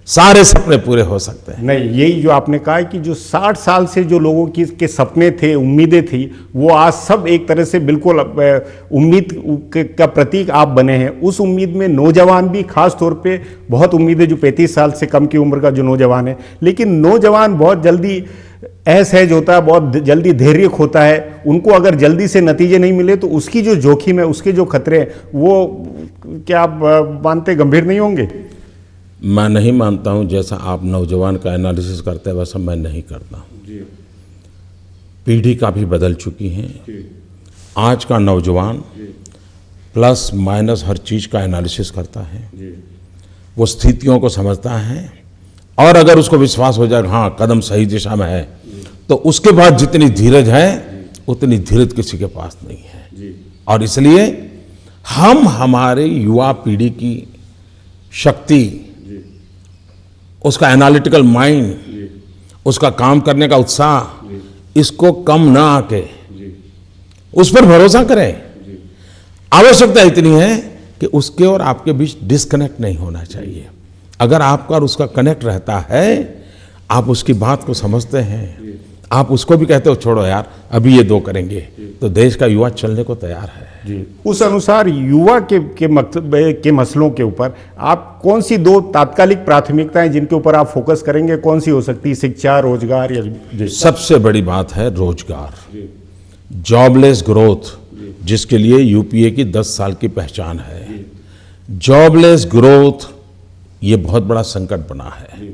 सारे सपने पूरे हो सकते हैं। नहीं, यही जो आपने कहा है कि जो 60 साल से जो लोगों की के सपने थे, उम्मीदें थी, वो आज सब एक तरह से बिल्कुल उम्मीद का प्रतीक आप बने हैं। उस उम्मीद में नौजवान भी खास तौर पे बहुत उम्मीद है, जो 35 साल से कम की उम्र का जो नौजवान है। लेकिन नौजवान बहुत जल्दी असहज होता है, बहुत जल्दी धैर्य खोता है। उनको अगर जल्दी से नतीजे नहीं मिले तो उसकी जो जोखिम है, उसके जो खतरे हैं, वो क्या आप मानते गंभीर नहीं होंगे? मैं नहीं मानता हूं जैसा आप नौजवान का एनालिसिस करते हैं वैसा मैं नहीं करता हूं। पीढ़ी काफ़ी बदल चुकी है। आज का नौजवान प्लस माइनस हर चीज़ का एनालिसिस करता है, वो स्थितियों को समझता है, और अगर उसको विश्वास हो जाए हाँ कदम सही दिशा में है, तो उसके बाद जितनी धीरज है उतनी धीरज किसी के पास नहीं है। और इसलिए हम हमारे युवा पीढ़ी की शक्ति, उसका एनालिटिकल माइंड, उसका काम करने का उत्साह, इसको कम ना आके उस पर भरोसा करें। आवश्यकता इतनी है कि उसके और आपके बीच डिस्कनेक्ट नहीं होना चाहिए। अगर आपका और उसका कनेक्ट रहता है, आप उसकी बात को समझते हैं, आप उसको भी कहते हो छोड़ो यार अभी ये दो करेंगे, तो देश का युवा चलने को तैयार है। जी, उस अनुसार युवा के मसलों के ऊपर आप कौन सी दो तात्कालिक प्राथमिकताएं जिनके ऊपर आप फोकस करेंगे, कौन सी हो सकती है? शिक्षा, रोजगार या? सबसे बड़ी बात है रोजगार, जॉबलेस ग्रोथ, जिसके लिए यूपीए की 10 साल की पहचान है। जॉबलेस ग्रोथ ये बहुत बड़ा संकट बना है।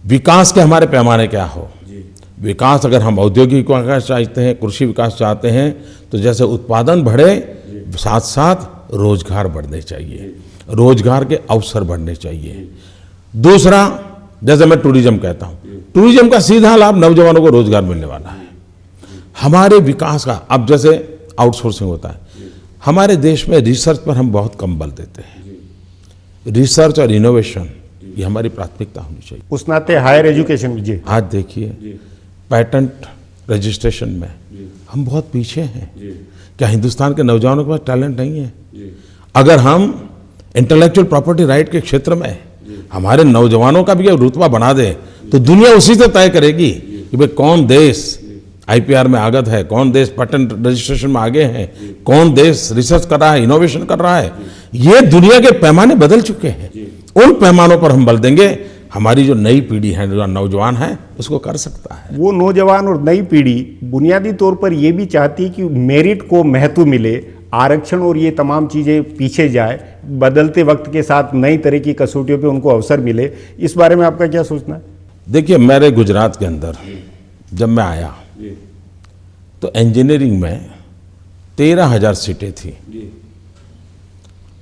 विकास के हमारे पैमाने क्या हो? विकास अगर हम औद्योगिक विकास चाहते हैं, कृषि विकास चाहते हैं, तो जैसे उत्पादन बढ़े साथ साथ रोजगार बढ़ने चाहिए, रोजगार के अवसर बढ़ने चाहिए। दूसरा, जैसे मैं टूरिज्म कहता हूँ, टूरिज्म का सीधा लाभ नौजवानों को रोजगार मिलने वाला है। हमारे विकास का, अब जैसे आउटसोर्सिंग होता है, हमारे देश में रिसर्च पर हम बहुत कम बल देते हैं। रिसर्च और इनोवेशन ये हमारी प्राथमिकता होनी चाहिए। उस नाते हायर एजुकेशन में जी, आज देखिए पेटेंट रजिस्ट्रेशन में हम बहुत पीछे हैं। क्या हिंदुस्तान के नौजवानों के पास टैलेंट नहीं है? अगर हम इंटेलेक्चुअल प्रॉपर्टी राइट के क्षेत्र में हमारे नौजवानों का भी रुतबा बना दे, तो दुनिया उसी से तय करेगी कि भाई कौन देश आईपीआर में आगत है, कौन देश पेटेंट रजिस्ट्रेशन में आगे है, कौन देश रिसर्च कर रहा है, इनोवेशन कर रहा है। ये दुनिया के पैमाने बदल चुके हैं। उन पैमानों पर हम बल देंगे, हमारी जो नई पीढ़ी है, जो नौजवान है, उसको कर सकता है। वो नौजवान और नई पीढ़ी बुनियादी तौर पर ये भी चाहती है कि मेरिट को महत्व मिले, आरक्षण और ये तमाम चीज़ें पीछे जाए, बदलते वक्त के साथ नई तरह की कसौटियों पे उनको अवसर मिले। इस बारे में आपका क्या सोचना है? देखिए, मेरे गुजरात के अंदर जब मैं आया तो इंजीनियरिंग में 13,000 सीटें थी,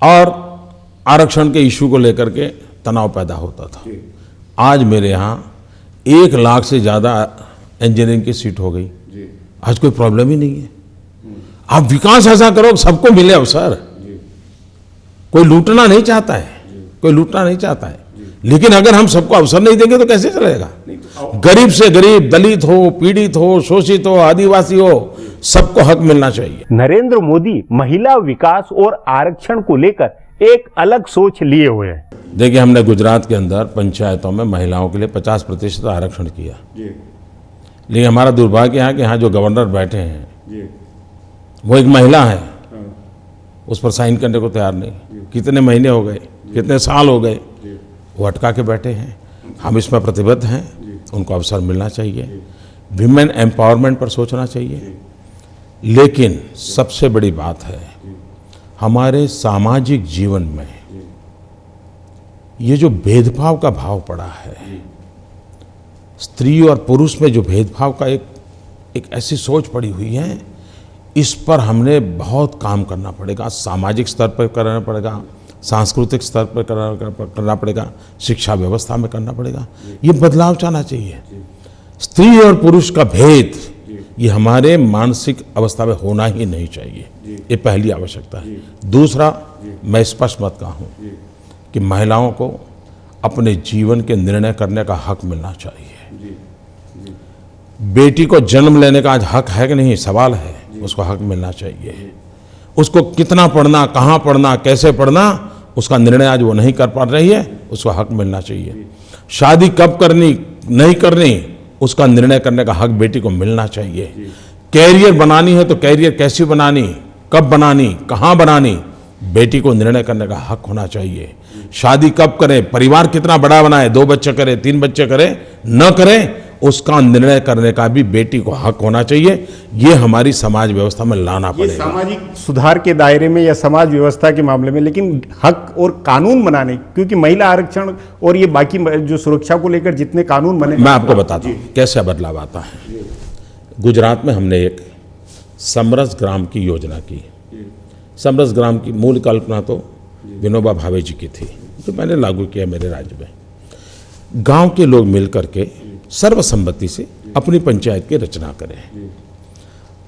और आरक्षण के इशू को लेकर के तनाव पैदा होता था। आज मेरे यहाँ 1 लाख से ज़्यादा इंजीनियरिंग की सीट हो गई। आज कोई प्रॉब्लम ही नहीं है। आप विकास ऐसा करो सबको मिले अवसर। कोई लूटना नहीं चाहता है, कोई लूटना नहीं चाहता है, लेकिन अगर हम सबको अवसर नहीं देंगे तो कैसे चलेगा? गरीब से गरीब, दलित हो, पीड़ित हो, शोषित हो, आदिवासी हो, सबको हक मिलना चाहिए। नरेंद्र मोदी महिला विकास और आरक्षण को लेकर एक अलग सोच लिए हुए हैं। देखिए, हमने गुजरात के अंदर पंचायतों में महिलाओं के लिए 50% आरक्षण किया, लेकिन हमारा दुर्भाग्य है कि यहाँ जो गवर्नर बैठे हैं वो एक महिला है, उस पर साइन करने को तैयार नहीं। कितने महीने हो गए, कितने साल हो गए, वो अटका के बैठे हैं। हम इसमें प्रतिबद्ध हैं, उनको अवसर मिलना चाहिए, विमेन एम्पावरमेंट पर सोचना चाहिए। लेकिन सबसे बड़ी बात है, हमारे सामाजिक जीवन में ये जो भेदभाव का भाव पड़ा है, स्त्री और पुरुष में जो भेदभाव का एक ऐसी सोच पड़ी हुई है, इस पर हमने बहुत काम करना पड़ेगा। सामाजिक स्तर पर करना पड़ेगा, सांस्कृतिक स्तर पर करना पड़ेगा, शिक्षा व्यवस्था में करना पड़ेगा। ये बदलाव चाहना चाहिए। स्त्री और पुरुष का भेद ये हमारे मानसिक अवस्था में होना ही नहीं चाहिए, ये पहली आवश्यकता है। दूसरा, मैं स्पष्ट मत कहूँ कि महिलाओं को अपने जीवन के निर्णय करने का हक मिलना चाहिए। बेटी को जन्म लेने का आज हक है कि नहीं, सवाल है, उसको हक मिलना चाहिए। उसको कितना पढ़ना, कहाँ पढ़ना, कैसे पढ़ना, उसका निर्णय आज वो नहीं कर पा रही है, उसको हक मिलना चाहिए। शादी कब करनी नहीं करनी उसका निर्णय करने का हक बेटी को मिलना चाहिए। कैरियर बनानी है तो कैरियर कैसी बनानी, कब बनानी, कहाँ बनानी, बेटी को निर्णय करने का हक होना चाहिए। शादी कब करें, परिवार कितना बड़ा बनाए, 2 बच्चे करें, 3 बच्चे करें, न करें, उसका निर्णय करने का भी बेटी को हक होना चाहिए। ये हमारी समाज व्यवस्था में लाना ये पड़ेगा। सामाजिक सुधार के दायरे में या समाज व्यवस्था के मामले में, लेकिन हक और कानून बनाने, क्योंकि महिला आरक्षण और ये बाकी जो सुरक्षा को लेकर जितने कानून बने, मैं आपको बताता हूँ कैसे बदलाव आता है। गुजरात में हमने एक समरस ग्राम की योजना की। समरस ग्राम की मूल कल्पना तो विनोबा भावे जी की थी, तो मैंने लागू किया मेरे राज्य में। गांव के लोग मिलकर के सर्वसम्मति से अपनी पंचायत की रचना करें।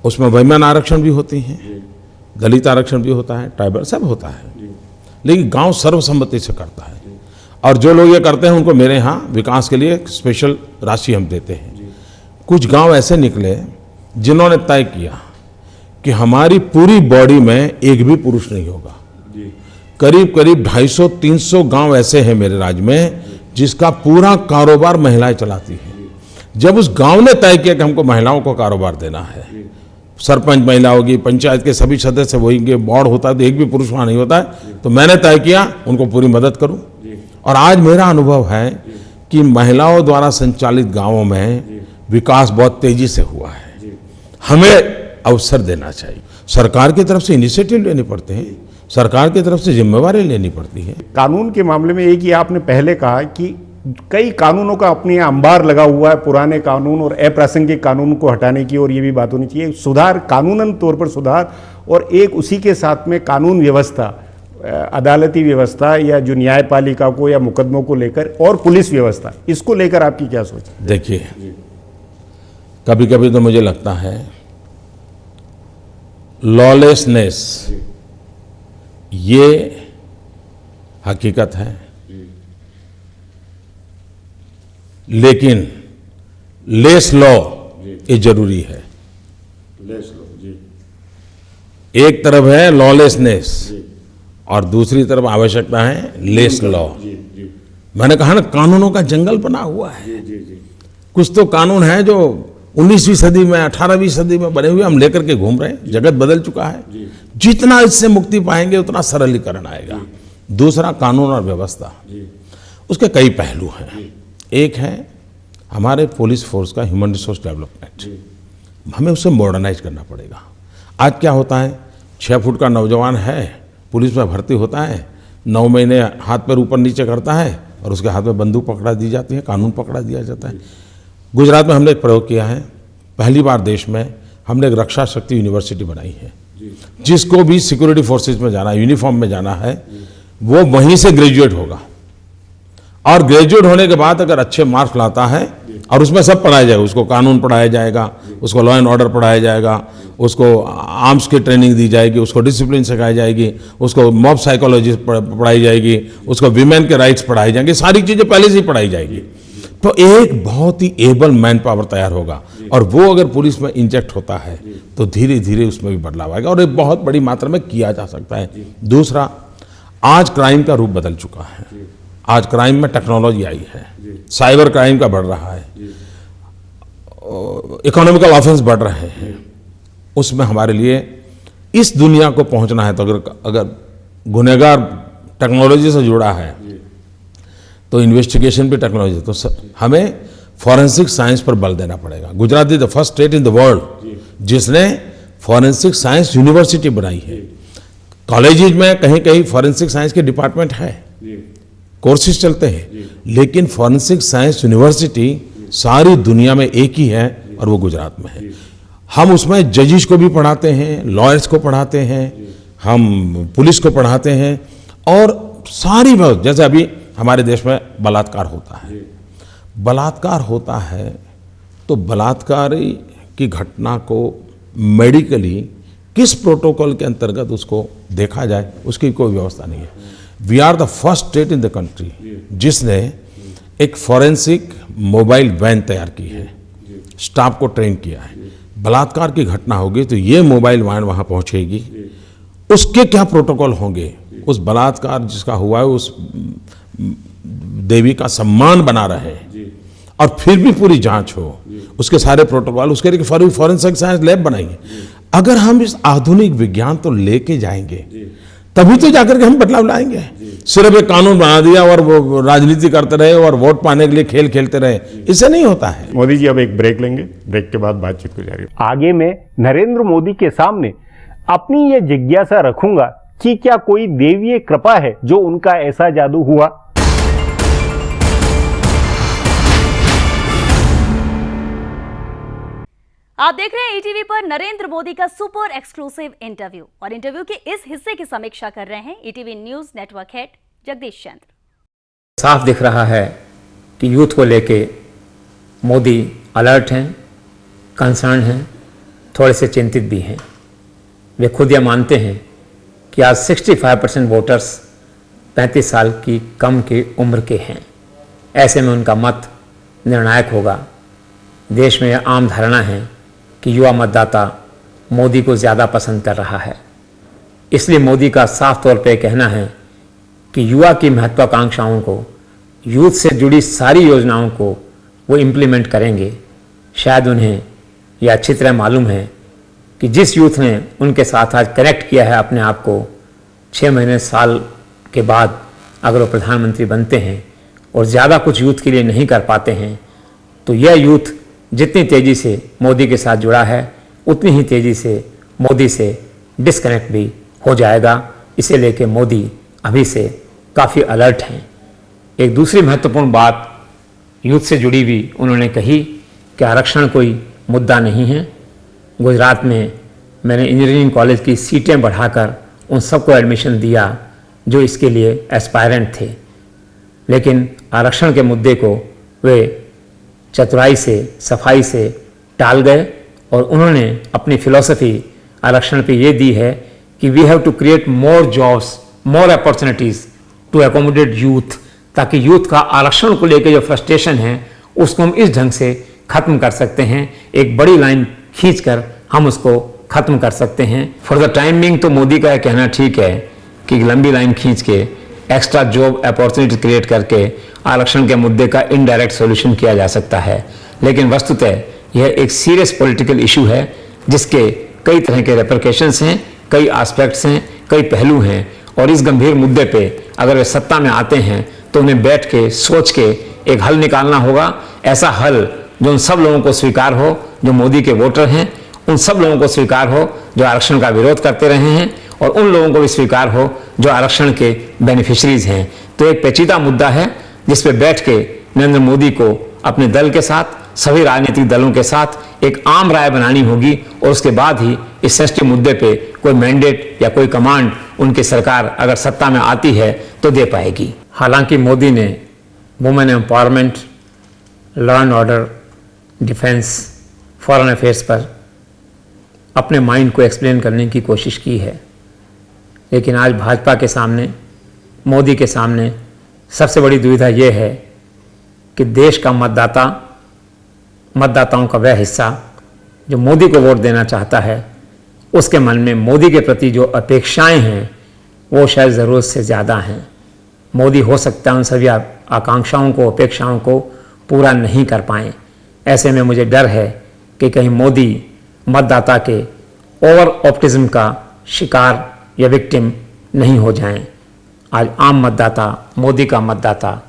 उसमें वहीमन आरक्षण भी होती हैं, दलित आरक्षण भी होता है, ट्राइबल सब होता है, लेकिन गांव सर्वसम्मति से करता है। और जो लोग ये करते हैं उनको मेरे यहाँ विकास के लिए स्पेशल राशि हम देते हैं। कुछ गांव ऐसे निकले जिन्होंने तय किया कि हमारी पूरी बॉडी में एक भी पुरुष नहीं होगा। करीब करीब 250-300 गांव ऐसे हैं मेरे राज्य में जिसका पूरा कारोबार महिलाएं चलाती हैं। जब उस गांव ने तय किया कि हमको महिलाओं को कारोबार देना है, सरपंच महिला होगी, पंचायत के सभी सदस्य होंगे, बोर्ड होता है तो एक भी पुरुष वहां नहीं होता है, तो मैंने तय किया उनको पूरी मदद करूं। और आज मेरा अनुभव है कि महिलाओं द्वारा संचालित गांवों में विकास बहुत तेजी से हुआ है। हमें अवसर देना चाहिए। सरकार की तरफ से इनिशिएटिव लेने पड़ते हैं, सरकार की तरफ से जिम्मेवारी लेनी पड़ती है। कानून के मामले में एक ही आपने पहले कहा कि कई कानूनों का अपने यहाँ अंबार लगा हुआ है, पुराने कानून और अप्रासंगिक कानून को हटाने की, और ये भी बात होनी चाहिए सुधार, कानूनन तौर पर सुधार, और एक उसी के साथ में कानून व्यवस्था, अदालती व्यवस्था या जो न्यायपालिका को या मुकदमों को लेकर, और पुलिस व्यवस्था, इसको लेकर आपकी क्या सोच है? देखिए, कभी कभी तो मुझे लगता है लॉलेसनेस ये हकीकत है, लेकिन लेस लॉ ये जरूरी है। एक तरफ है लॉलेसनेस और दूसरी तरफ आवश्यकता है लेस लॉ। मैंने कहा ना, कानूनों का जंगल बना हुआ है। कुछ तो कानून है जो 19वीं सदी में, 18वीं सदी में बने हुए हम लेकर के घूम रहे हैं। जगत बदल चुका है। जितना इससे मुक्ति पाएंगे उतना सरलीकरण आएगा। दूसरा, कानून और व्यवस्था, उसके कई पहलू हैं। एक है हमारे पुलिस फोर्स का ह्यूमन रिसोर्स डेवलपमेंट, हमें उसे मॉडर्नाइज करना पड़ेगा। आज क्या होता है, 6 फुट का नौजवान है, पुलिस में भर्ती होता है, 9 महीने हाथ पैर ऊपर नीचे करता है और उसके हाथ में बंदूक पकड़ा दी जाती है, कानून पकड़ा दिया जाता है। गुजरात में हमने एक प्रयोग किया है, पहली बार देश में हमने एक रक्षा शक्ति यूनिवर्सिटी बनाई है। जिसको भी सिक्योरिटी फोर्सेज में जाना है, यूनिफॉर्म में जाना है, वो वहीं से ग्रेजुएट होगा। और ग्रेजुएट होने के बाद अगर अच्छे मार्क्स लाता है, और उसमें सब पढ़ाया जाएगा, उसको कानून पढ़ाया जाएगा, उसको लॉ एंड ऑर्डर पढ़ाया जाएगा, उसको आर्म्स की ट्रेनिंग दी जाएगी, उसको डिसिप्लिन सिखाई जाएगी, उसको मॉब साइकोलॉजी पढ़ाई जाएगी, उसको विमेन के राइट्स पढ़ाए जाएंगे, सारी चीज़ें पहले से ही पढ़ाई जाएगी। तो एक बहुत ही एबल मैन पावर तैयार होगा। और वो अगर पुलिस में इंजेक्ट होता है तो धीरे धीरे उसमें भी बदलाव आएगा, और एक बहुत बड़ी मात्रा में किया जा सकता है। दूसरा, आज क्राइम का रूप बदल चुका है। आज क्राइम में टेक्नोलॉजी आई है, साइबर क्राइम का बढ़ रहा है, इकोनॉमिकल ऑफेंस बढ़ रहे हैं। उसमें हमारे लिए इस दुनिया को पहुंचना है तो अगर गुनहगार टेक्नोलॉजी से जुड़ा है तो इन्वेस्टिगेशन भी टेक्नोलॉजी, तो हमें फॉरेंसिक साइंस पर बल देना पड़ेगा। Gujarat is the first state in the world जिसने फॉरेंसिक साइंस यूनिवर्सिटी बनाई है। कॉलेजेज में कहीं कहीं फॉरेंसिक साइंस के डिपार्टमेंट है, कोर्सेज चलते हैं, लेकिन फॉरेंसिक साइंस यूनिवर्सिटी सारी दुनिया में एक ही है और वो गुजरात में है। हम उसमें जजेस को भी पढ़ाते हैं, लॉयर्स को पढ़ाते हैं, हम पुलिस को पढ़ाते हैं, और सारी व्यवस्था, जैसे अभी हमारे देश में बलात्कार होता है, बलात्कार होता है तो बलात्कार की घटना को मेडिकली किस प्रोटोकॉल के अंतर्गत उसको देखा जाए, उसकी कोई व्यवस्था नहीं है। We are the first state in the country जिसने एक फॉरेंसिक मोबाइल वैन तैयार की है, स्टाफ को ट्रेन किया है। बलात्कार की घटना होगी तो ये मोबाइल वैन वहाँ पहुँचेगी, उसके क्या प्रोटोकॉल होंगे, उस बलात्कार जिसका हुआ है उस देवी का सम्मान बना रहे और फिर भी पूरी जांच हो, उसके सारे प्रोटोकॉल, उसके लिए फॉरेंसिक साइंस लैब बनाएंगे। अगर हम इस आधुनिक विज्ञान तो लेके जाएंगे तभी तो जाकर के हम बदलाव लाएंगे। सिर्फ एक कानून बना दिया और वो राजनीति करते रहे और वोट पाने के लिए खेल खेलते रहे, इससे नहीं होता है। मोदी जी अब एक ब्रेक लेंगे, ब्रेक के बाद बातचीत को जारी। आगे मैं नरेंद्र मोदी के सामने अपनी ये जिज्ञासा रखूंगा कि क्या कोई देवीय कृपा है जो उनका ऐसा जादू हुआ। आप देख रहे हैं ईटीवी पर नरेंद्र मोदी का सुपर एक्सक्लूसिव इंटरव्यू, और इंटरव्यू के इस हिस्से की समीक्षा कर रहे हैं ETV news network head Jagdish Chandra. साफ दिख रहा है कि यूथ को लेके मोदी अलर्ट हैं, कंसर्न हैं, थोड़े से चिंतित भी हैं। वे खुद यह मानते हैं कि आज 65% वोटर्स 35 साल की कम की उम्र के हैं। ऐसे में उनका मत निर्णायक होगा। देश में यह आम धारणा है कि युवा मतदाता मोदी को ज़्यादा पसंद कर रहा है। इसलिए मोदी का साफ तौर पे कहना है कि युवा की महत्वाकांक्षाओं को, यूथ से जुड़ी सारी योजनाओं को वो इम्प्लीमेंट करेंगे। शायद उन्हें यह अच्छी तरह मालूम है कि जिस यूथ ने उनके साथ आज कनेक्ट किया है अपने आप को, 6 महीने साल के बाद अगर वो प्रधानमंत्री बनते हैं और ज़्यादा कुछ यूथ के लिए नहीं कर पाते हैं, तो यह यूथ जितनी तेज़ी से मोदी के साथ जुड़ा है उतनी ही तेज़ी से मोदी से डिस्कनेक्ट भी हो जाएगा। इसे लेके मोदी अभी से काफ़ी अलर्ट हैं। एक दूसरी महत्वपूर्ण बात यूथ से जुड़ी हुई उन्होंने कही कि आरक्षण कोई मुद्दा नहीं है। गुजरात में मैंने इंजीनियरिंग कॉलेज की सीटें बढ़ाकर उन सबको एडमिशन दिया जो इसके लिए एस्पायरेंट थे, लेकिन आरक्षण के मुद्दे को वे चतुराई से, सफाई से टाल गए और उन्होंने अपनी फिलॉसफी आरक्षण पे ये दी है कि we have to create more jobs, more opportunities to accommodate youth, ताकि यूथ का आरक्षण को लेकर जो फ्रस्ट्रेशन है उसको हम इस ढंग से ख़त्म कर सकते हैं। एक बड़ी लाइन खींचकर हम उसको ख़त्म कर सकते हैं। फॉर द टाइमिंग तो मोदी का यह कहना ठीक है कि लंबी लाइन खींच के एक्स्ट्रा जॉब अपॉर्चुनिटी क्रिएट करके आरक्षण के मुद्दे का इनडायरेक्ट सॉल्यूशन किया जा सकता है, लेकिन वस्तुतः यह एक सीरियस पॉलिटिकल इशू है जिसके कई तरह के रेपरकेशंस हैं, कई एस्पेक्ट्स हैं, कई पहलू हैं, और इस गंभीर मुद्दे पे अगर वे सत्ता में आते हैं तो उन्हें बैठ के सोच के एक हल निकालना होगा। ऐसा हल जो उन सब लोगों को स्वीकार हो जो मोदी के वोटर हैं, उन सब लोगों को स्वीकार हो जो आरक्षण का विरोध करते रहे हैं, और उन लोगों को भी स्वीकार हो जो आरक्षण के बेनिफिशरीज हैं। तो एक पेचीदा मुद्दा है जिस पे बैठ के नरेंद्र मोदी को अपने दल के साथ, सभी राजनीतिक दलों के साथ एक आम राय बनानी होगी, और उसके बाद ही इस सेंसिटिव मुद्दे पे कोई मैंडेट या कोई कमांड उनकी सरकार अगर सत्ता में आती है तो दे पाएगी। हालांकि मोदी ने women empowerment, law and order, defence, foreign affairs पर अपने माइंड को एक्सप्लेन करने की कोशिश की है, लेकिन आज भाजपा के सामने, मोदी के सामने सबसे बड़ी दुविधा यह है कि देश का मतदाताओं का वह हिस्सा जो मोदी को वोट देना चाहता है, उसके मन में मोदी के प्रति जो अपेक्षाएं हैं वो शायद ज़रूरत से ज़्यादा हैं। मोदी हो सकता है उन सभी आकांक्षाओं को, अपेक्षाओं को पूरा नहीं कर पाएँ। ऐसे में मुझे डर है कि कहीं मोदी मतदाता के ओवर ऑप्टिज्म का शिकार या विक्टिम नहीं हो जाएं। आज आम मतदाता, मोदी का मतदाता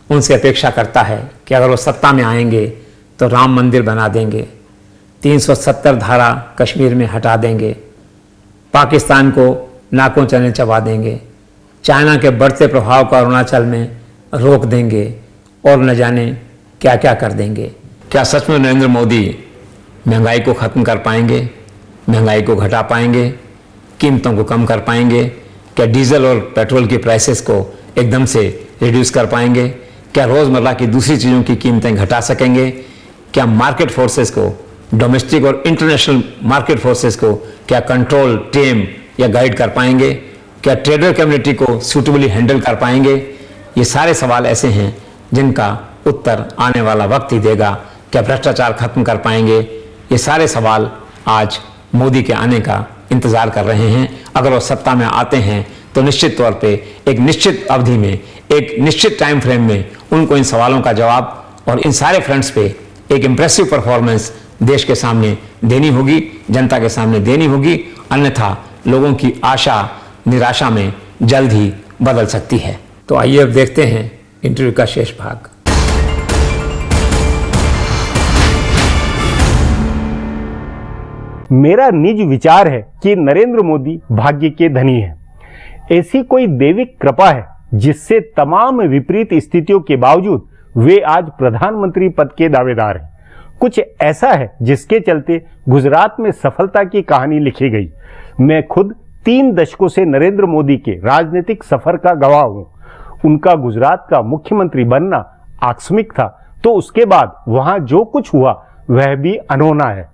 उनसे अपेक्षा करता है कि अगर वो सत्ता में आएंगे तो राम मंदिर बना देंगे, 370 धारा कश्मीर में हटा देंगे, पाकिस्तान को नाकों चने चबा देंगे, चाइना के बढ़ते प्रभाव को अरुणाचल में रोक देंगे, और न जाने क्या क्या कर देंगे। क्या सच में नरेंद्र मोदी महंगाई को ख़त्म कर पाएंगे, महंगाई को घटा पाएंगे, कीमतों को कम कर पाएंगे? क्या डीजल और पेट्रोल की प्राइसेस को एकदम से रिड्यूस कर पाएंगे? क्या रोज़मर्रा की दूसरी चीज़ों की कीमतें घटा सकेंगे? क्या मार्केट फोर्सेस को, डोमेस्टिक और इंटरनेशनल मार्केट फोर्सेस को क्या कंट्रोल, टेम या गाइड कर पाएंगे? क्या ट्रेडर कम्युनिटी को सूटेबली हैंडल कर पाएंगे? ये सारे सवाल ऐसे हैं जिनका उत्तर आने वाला वक्त ही देगा। क्या भ्रष्टाचार खत्म कर पाएंगे? ये सारे सवाल आज मोदी के आने का इंतजार कर रहे हैं। अगर वो सत्ता में आते हैं तो निश्चित तौर पे एक निश्चित अवधि में एक निश्चित टाइम फ्रेम में उनको इन सवालों का जवाब और इन सारे फ्रंट्स पे एक इम्प्रेसिव परफॉर्मेंस देश के सामने देनी होगी, जनता के सामने देनी होगी, अन्यथा लोगों की आशा निराशा में जल्द ही बदल सकती है। तो आइए अब देखते हैं इंटरव्यू का शेष भाग। मेरा निज विचार है कि नरेंद्र मोदी भाग्य के धनी हैं। ऐसी कोई दैविक कृपा है जिससे तमाम विपरीत स्थितियों के बावजूद वे आज प्रधानमंत्री पद के दावेदार हैं। कुछ ऐसा है जिसके चलते गुजरात में सफलता की कहानी लिखी गई। मैं खुद 3 दशकों से नरेंद्र मोदी के राजनीतिक सफर का गवाह हूं। उनका गुजरात का मुख्यमंत्री बनना आकस्मिक था, तो उसके बाद वहां जो कुछ हुआ वह भी अनहोना है।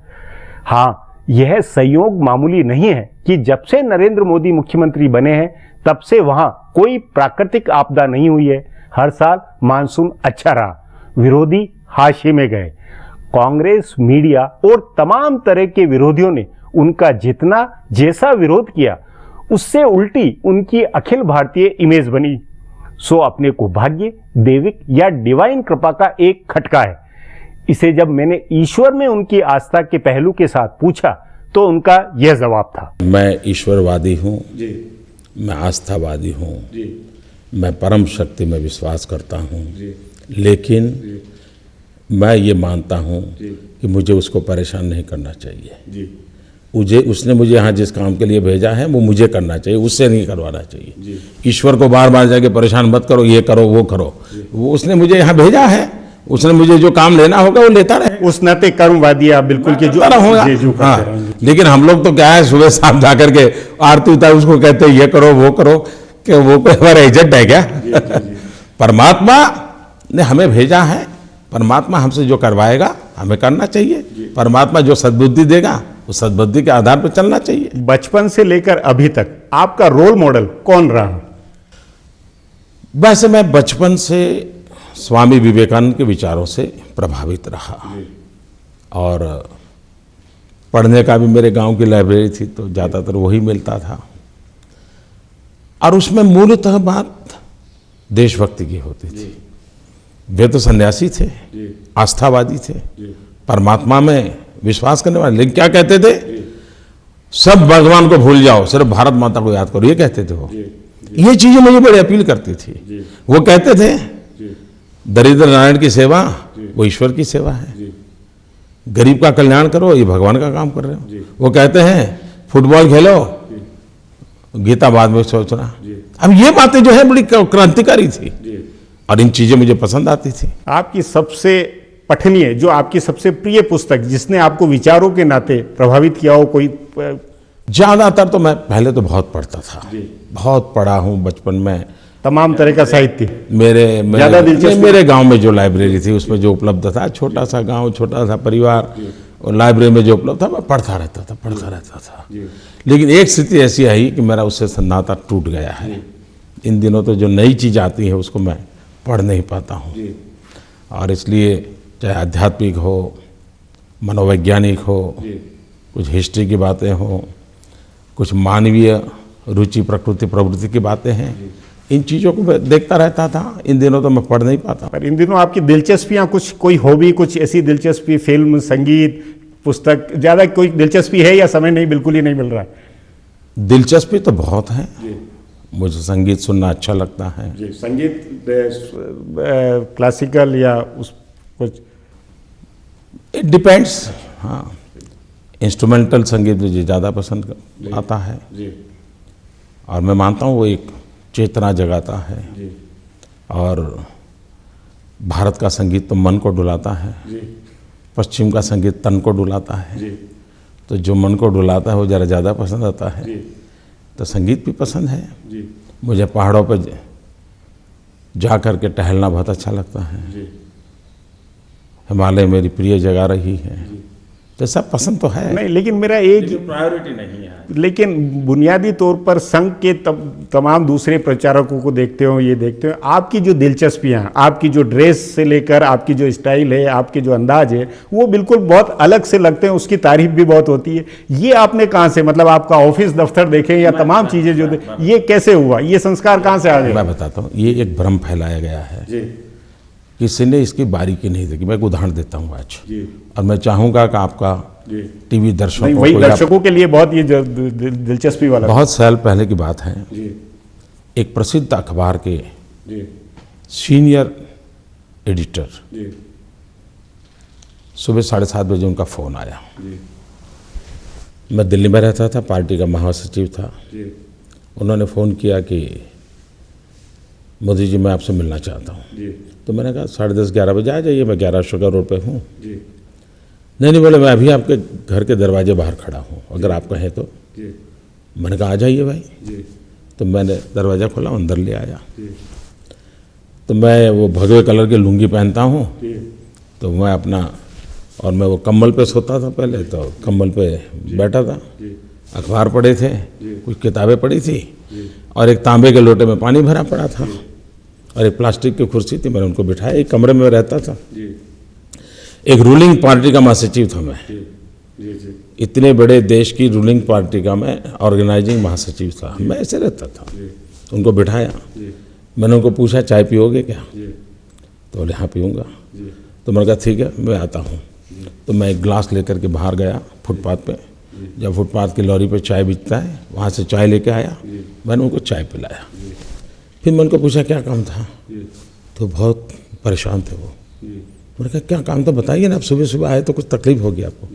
हाँ, यह संयोग मामूली नहीं है कि जब से नरेंद्र मोदी मुख्यमंत्री बने हैं तब से वहां कोई प्राकृतिक आपदा नहीं हुई है। हर साल मानसून अच्छा रहा, विरोधी हाशिए में गए। कांग्रेस, मीडिया और तमाम तरह के विरोधियों ने उनका जितना जैसा विरोध किया उससे उल्टी उनकी अखिल भारतीय इमेज बनी। सो अपने को भाग्य, दैविक या डिवाइन कृपा का एक खटका है। इसे जब मैंने ईश्वर में उनकी आस्था के पहलू के साथ पूछा तो उनका यह जवाब था। मैं ईश्वरवादी हूँ, मैं आस्थावादी हूँ, मैं परम शक्ति में विश्वास करता हूँ, लेकिन मैं ये मानता हूँ कि मुझे उसको परेशान नहीं करना चाहिए। उसने मुझे यहाँ जिस काम के लिए भेजा है वो मुझे करना चाहिए, उससे नहीं करवाना चाहिए। ईश्वर को बार बार जाके परेशान मत करो, ये करो वो करो। वो उसने मुझे यहाँ भेजा है, उसने मुझे जो काम लेना होगा वो लेता रहे। उस नाते कर्मवादी आप बिल्कुल के जो होगा। हाँ, लेकिन हम लोग तो क्या है, सुबह शाम जाकर के आरती उतार उसको कहते हैं ये करो वो करो, कि वो कोई हमारा एजेंट है क्या? परमात्मा ने हमें भेजा है, परमात्मा हमसे जो करवाएगा हमें करना चाहिए। परमात्मा जो सद्बुद्धि देगा उस सद्बुद्धि के आधार पर चलना चाहिए। बचपन से लेकर अभी तक आपका रोल मॉडल कौन रहा? वैसे मैं बचपन से स्वामी विवेकानंद के विचारों से प्रभावित रहा, और पढ़ने का भी मेरे गांव की लाइब्रेरी थी तो ज़्यादातर वही मिलता था, और उसमें मूलतः बात देशभक्ति की होती थी। वे तो सन्यासी थे, आस्थावादी थे, परमात्मा में विश्वास करने वाले, लेकिन क्या कहते थे? सब भगवान को भूल जाओ, सिर्फ भारत माता को याद करो, ये कहते थे वो। ये चीजें मुझे बड़ी अपील करती थी। वो कहते थे दरिद्र नारायण की सेवा वो ईश्वर की सेवा है, गरीब का कल्याण करो ये भगवान का काम कर रहे हो। वो कहते हैं फुटबॉल खेलो, गीता बाद में सोचना। अब ये बातें जो है बड़ी क्रांतिकारी थी, और इन चीजें मुझे पसंद आती थी। आपकी सबसे पठनीय, जो आपकी सबसे प्रिय पुस्तक जिसने आपको विचारों के नाते प्रभावित किया हो कोई? ज्यादातर तो मैं पहले तो बहुत पढ़ता था, बहुत पढ़ा हूँ बचपन में, तमाम तरह का साहित्य। मेरे गांव में जो लाइब्रेरी थी उसमें जो उपलब्ध था, छोटा सा गांव, छोटा सा परिवार, और लाइब्रेरी में जो उपलब्ध था मैं पढ़ता रहता था। लेकिन एक स्थिति ऐसी आई कि मेरा उससे नाता टूट गया है। इन दिनों तो जो नई चीज़ आती है उसको मैं पढ़ नहीं पाता हूँ, और इसलिए चाहे आध्यात्मिक हो, मनोवैज्ञानिक हो, कुछ हिस्ट्री की बातें हो, कुछ मानवीय रुचि प्रकृति प्रवृत्ति की बातें हैं, इन चीज़ों को देखता रहता था। इन दिनों तो मैं पढ़ नहीं पाता। पर इन दिनों आपकी दिलचस्पियां कुछ, कोई हॉबी, कुछ ऐसी दिलचस्पी, फिल्म, संगीत, पुस्तक, ज़्यादा कोई दिलचस्पी है या समय नहीं, बिल्कुल ही नहीं मिल रहा है? दिलचस्पी तो बहुत है, मुझे संगीत सुनना अच्छा लगता है। संगीत क्लासिकल या उस कुछ? It depends. हाँ, इंस्ट्रूमेंटल संगीत मुझे ज़्यादा पसंद आता है, और मैं मानता हूँ वो एक चेतना जगाता है, और भारत का संगीत तो मन को डुलाता है, पश्चिम का संगीत तन को डुलाता है, तो जो मन को डुलाता है वो ज़रा ज़्यादा पसंद आता है। तो संगीत भी पसंद है मुझे। पहाड़ों पर जा कर के टहलना बहुत अच्छा लगता है। हिमालय मेरी प्रिय जगह रही है, तो सब पसंद तो है, नहीं, लेकिन मेरा एक प्रायोरिटी नहीं है। लेकिन बुनियादी तौर पर संघ के तमाम दूसरे प्रचारकों को देखते हो, ये देखते हो, आपकी जो दिलचस्पियां, आपकी जो ड्रेस से लेकर आपकी जो स्टाइल है, आपके जो अंदाज है, वो बिल्कुल बहुत अलग से लगते हैं, उसकी तारीफ भी बहुत होती है। ये आपने कहाँ से, मतलब आपका ऑफिस दफ्तर देखें या तमाम चीजें जो ये कैसे हुआ, ये संस्कार कहाँ से आ गए? मैं बताता हूँ, ये एक भ्रम फैलाया गया है, किसी ने इसकी बारीकी नहीं देखी। मैं एक उदाहरण देता हूँ आज, और मैं चाहूंगा कि आपका टीवी दर्शकों वही को दर्शकों के लिए बहुत ये दिलचस्पी वाला, बहुत साल पहले की बात है, एक प्रसिद्ध अखबार के सीनियर एडिटर, सुबह 7:30 बजे उनका फोन आया। मैं दिल्ली में रहता था, पार्टी का महासचिव था। उन्होंने फोन किया कि मोदी जी मैं आपसे मिलना चाहता हूँ। तो मैंने कहा 10:30-11 बजे आ जाइए, मैं 11 शुगर रोड पे हूँ। नहीं बोले, मैं अभी आपके घर के दरवाजे बाहर खड़ा हूँ, अगर आप कहें तो। मैंने कहा आ जाइए भाई। तो मैंने दरवाज़ा खोला, अंदर ले आया। तो मैं वो भगवे कलर की लुंगी पहनता हूँ, तो मैं अपना, और मैं वो कंबल पे सोता था पहले, तो कंबल पे बैठा था, अखबार पढ़े थे, कुछ किताबें पढ़ी थी, और एक तांबे के लोटे में पानी भरा पड़ा था, और एक प्लास्टिक की कुर्सी थी, मैंने उनको बिठाया। एक कमरे में रहता था, एक रूलिंग पार्टी का महासचिव था मैं, इतने बड़े देश की रूलिंग पार्टी का मैं ऑर्गेनाइजिंग महासचिव था। मैं ऐसे रहता था, उनको बिठाया, मैंने उनको पूछा चाय पियोगे क्या? तो बोले हाँ पीऊँगा। तो मैंने कहा ठीक है मैं आता हूँ। तो मैं एक गिलास लेकर के बाहर गया फुटपाथ पे, जब फुटपाथ की लॉरी पे चाय बिकता है, वहाँ से चाय लेके आया, मैंने उनको चाय पिलाया। फिर मैं उनको पूछा क्या काम था? तो बहुत परेशान थे वो। मैंने कहा क्या काम था बताइए ना, आप सुबह सुबह आए तो कुछ तकलीफ होगी आपको?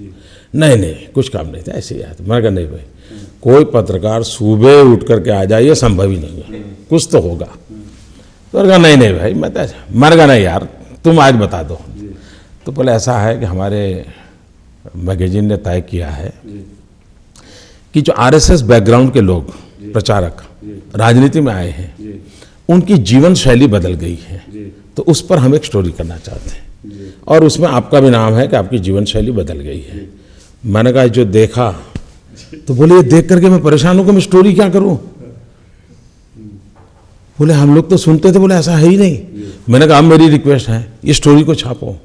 नहीं कुछ काम नहीं था, ऐसे ही आया था। मैंने कहा नहीं भाई, कोई पत्रकार सुबह उठ करके आ जाए, ये संभव ही नहीं है, कुछ तो होगा। तो मैंने कहा नहीं भाई, मैंने कहा नहीं यार तुम आज बता दो। तो बोले ऐसा है कि हमारे मैगजीन ने तय किया है कि जो आरएसएस बैकग्राउंड के लोग, प्रचारक राजनीति में आए हैं, उनकी जीवन शैली बदल गई है, तो उस पर हम एक स्टोरी करना चाहते हैं, और उसमें आपका भी नाम है कि आपकी जीवन शैली बदल गई है। मैंने कहा जो देखा, तो बोले ये देख करके मैं परेशान हूं कि मैं स्टोरी क्या करूं? बोले हम लोग तो सुनते थे, बोले ऐसा है ही नहीं। मैंने कहा अब मेरी रिक्वेस्ट है, ये स्टोरी को छापो।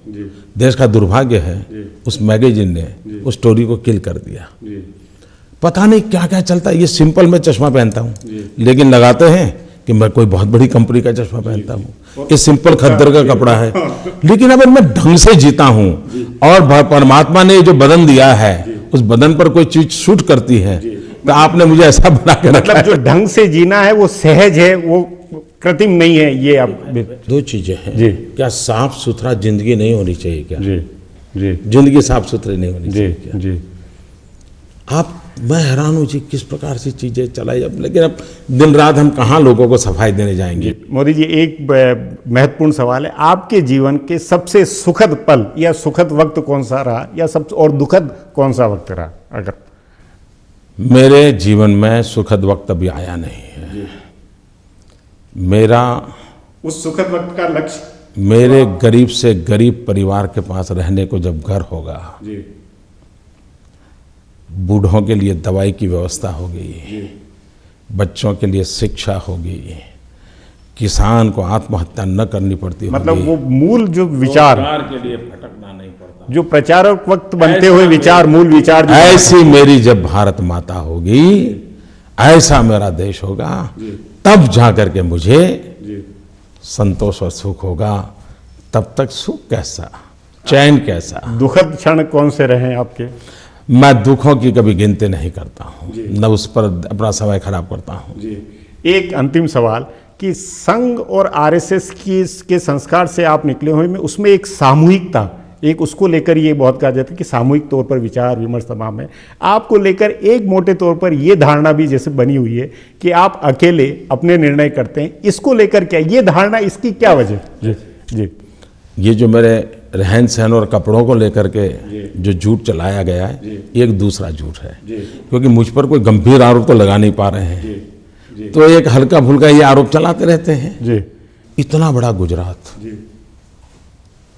देश का दुर्भाग्य है उस मैगजीन ने उस स्टोरी को किल कर दिया। पता नहीं क्या क्या चलता है। ये सिंपल मैं चश्मा पहनता हूँ, लेकिन लगाते हैं कि मैं कोई बहुत बड़ी कंपनी का चश्मा पहनता हूँ। ये सिंपल खद्दर का कपड़ा है, लेकिन अब मैं ढंग से जीता हूँ, और परमात्मा ने जो बदन दिया है, उस बदन पर कोई चीज शूट करती है, तो आपने मुझे ऐसा बना के रखा। मतलब जो ढंग से जीना है वो सहज है, वो कृत्रिम नहीं है। ये आप दो चीजें हैं जी। क्या साफ सुथरा जिंदगी नहीं होनी चाहिए क्या? जी जिंदगी साफ सुथरी नहीं होनी चाहिए क्या? जी। आप, मैं हैरान हूँ जी किस प्रकार से चीजें चलाई अब, लेकिन अब दिन रात हम कहाँ लोगों को सफाई देने जाएंगे। मोदी जी एक महत्वपूर्ण सवाल है, आपके जीवन के सबसे सुखद पल या सुखद वक्त कौन सा रहा, या सब और दुखद कौन सा वक्त रहा? अगर मेरे जीवन में सुखद वक्त अभी आया नहीं है। मेरा उस सुखद वक्त का लक्ष्य, मेरे गरीब से गरीब परिवार के पास रहने को जब घर होगा, बूढ़ों के लिए दवाई की व्यवस्था होगी, बच्चों के लिए शिक्षा होगी, किसान को आत्महत्या न करनी पड़ती होगी, मतलब वो मूल जो विचार के लिए भटकना नहीं पड़ता, जो प्रचारक वक्त बनते हुए विचार, मूल विचार जो ऐसी मेरी जब भारत माता होगी, ऐसा मेरा देश होगा, तब जाकर के मुझे संतोष और सुख होगा। तब तक सुख कैसा, चैन कैसा? दुखद क्षण कौन से रहे आपके? मैं दुखों की कभी गिनती नहीं करता हूँ, न उस पर अपना समय खराब करता हूँ। एक अंतिम सवाल कि संघ और आरएसएस के संस्कार से आप निकले हुए में, उसमें एक सामूहिकता, एक उसको लेकर ये बहुत कहा जाता है कि सामूहिक तौर पर विचार विमर्श तमाम है। आपको लेकर एक मोटे तौर पर ये धारणा भी जैसे बनी हुई है कि आप अकेले अपने निर्णय करते हैं, इसको लेकर क्या ये धारणा, इसकी क्या वजह? जी। ये जो मेरे रहन सहन और कपड़ों को लेकर के जो झूठ चलाया गया है, एक दूसरा झूठ है, क्योंकि मुझ पर कोई गंभीर आरोप तो लगा नहीं पा रहे हैं, तो एक हल्का फुल्का ये आरोप चलाते रहते हैं। इतना बड़ा गुजरात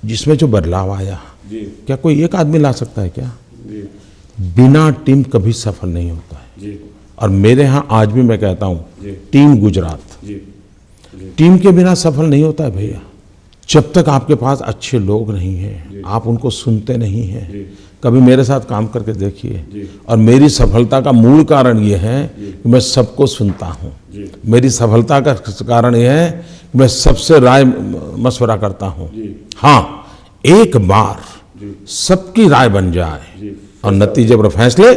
जिसमें जो बदलाव आया, क्या कोई एक आदमी ला सकता है क्या? बिना टीम कभी सफल नहीं होता है। और मेरे यहाँ आज भी मैं कहता हूँ, टीम गुजरात, टीम के बिना सफल नहीं होता है भैया। जब तक आपके पास अच्छे लोग नहीं हैं, आप उनको सुनते नहीं हैं। कभी मेरे साथ काम करके देखिए। और मेरी सफलता का मूल कारण ये है कि मैं सबको सुनता हूँ। मेरी सफलता का कारण ये है कि मैं सबसे राय मशवरा करता हूँ। हाँ, एक बार सबकी राय बन जाए और नतीजे पर फैसले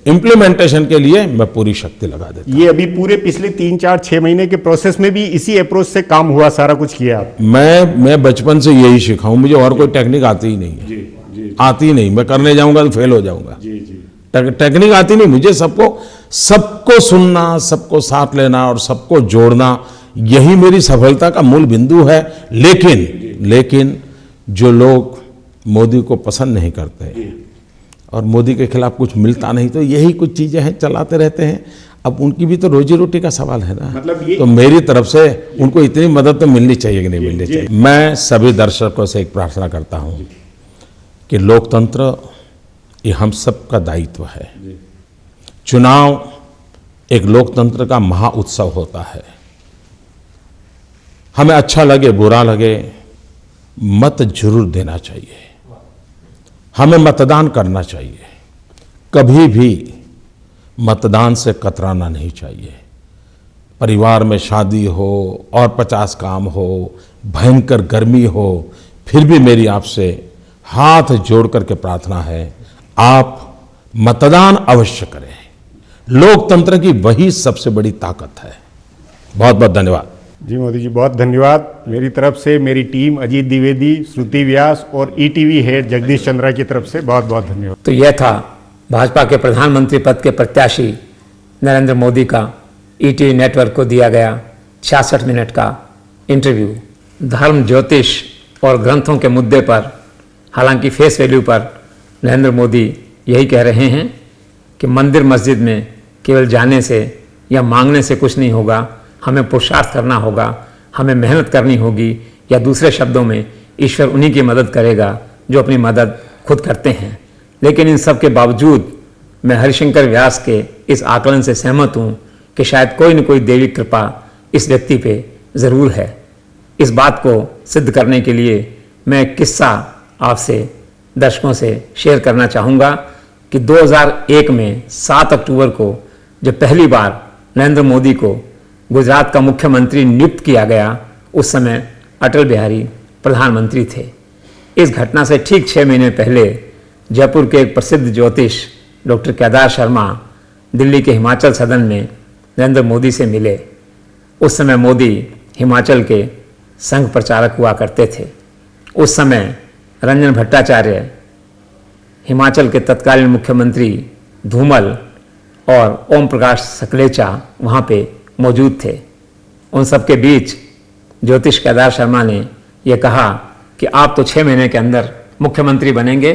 इम्प्लीमेंटेशन के लिए मैं पूरी शक्ति लगा देता हूं। ये अभी पूरे पिछले 3, 4, 6 महीने के प्रोसेस में भी इसी अप्रोच से काम हुआ, सारा कुछ किया आप? मैं बचपन से यही सीखा हूं। मुझे और कोई टेक्निक आती ही नहीं है। आती नहीं। मैं करने जाऊंगा तो फेल हो जाऊंगा। टेक्निक आती नहीं मुझे। सबको सुनना, सबको साथ लेना और सबको जोड़ना, यही मेरी सफलता का मूल बिंदु है। लेकिन जो लोग मोदी को पसंद नहीं करते और मोदी के खिलाफ कुछ मिलता नहीं, तो यही कुछ चीजें हैं, चलाते रहते हैं। अब उनकी भी तो रोजी रोटी का सवाल है ना। मतलब तो मेरी तरफ से उनको इतनी मदद तो मिलनी चाहिए कि नहीं मिलनी चाहिए। मैं सभी दर्शकों से एक प्रार्थना करता हूं कि लोकतंत्र ये हम सब का दायित्व है। चुनाव एक लोकतंत्र का महा उत्सव होता है। हमें अच्छा लगे बुरा लगे, मत जरूर देना चाहिए। हमें मतदान करना चाहिए। कभी भी मतदान से कतराना नहीं चाहिए। परिवार में शादी हो और 50 काम हो, भयंकर गर्मी हो, फिर भी मेरी आपसे हाथ जोड़ करके प्रार्थना है, आप मतदान अवश्य करें। लोकतंत्र की वही सबसे बड़ी ताकत है। बहुत बहुत धन्यवाद। जी मोदी जी, बहुत धन्यवाद। मेरी तरफ से, मेरी टीम अजीत द्विवेदी, श्रुति व्यास और ईटीवी हेड जगदीश चंद्रा की तरफ से बहुत बहुत धन्यवाद। तो यह था भाजपा के प्रधानमंत्री पद के प्रत्याशी नरेंद्र मोदी का ईटीवी नेटवर्क को दिया गया 66 मिनट का इंटरव्यू। धर्म, ज्योतिष और ग्रंथों के मुद्दे पर, हालांकि फेस वैल्यू पर नरेंद्र मोदी यही कह रहे हैं कि मंदिर मस्जिद में केवल जाने से या मांगने से कुछ नहीं होगा, हमें पुरुषार्थ करना होगा, हमें मेहनत करनी होगी, या दूसरे शब्दों में ईश्वर उन्हीं की मदद करेगा जो अपनी मदद खुद करते हैं। लेकिन इन सब के बावजूद मैं हरिशंकर व्यास के इस आकलन से सहमत हूँ कि शायद कोई न कोई देवी कृपा इस व्यक्ति पे ज़रूर है। इस बात को सिद्ध करने के लिए मैं एक किस्सा आपसे, दर्शकों से शेयर करना चाहूँगा कि 2001 में 7 अक्टूबर को जब पहली बार नरेंद्र मोदी को गुजरात का मुख्यमंत्री नियुक्त किया गया, उस समय अटल बिहारी प्रधानमंत्री थे। इस घटना से ठीक 6 महीने पहले जयपुर के एक प्रसिद्ध ज्योतिष डॉक्टर केदार शर्मा दिल्ली के हिमाचल सदन में नरेंद्र मोदी से मिले। उस समय मोदी हिमाचल के संघ प्रचारक हुआ करते थे। उस समय रंजन भट्टाचार्य हिमाचल के तत्कालीन मुख्यमंत्री धूमल और ओम प्रकाश सकलेचा वहाँ पे मौजूद थे। उन सबके बीच ज्योतिष केदार शर्मा ने यह कहा कि आप तो 6 महीने के अंदर मुख्यमंत्री बनेंगे,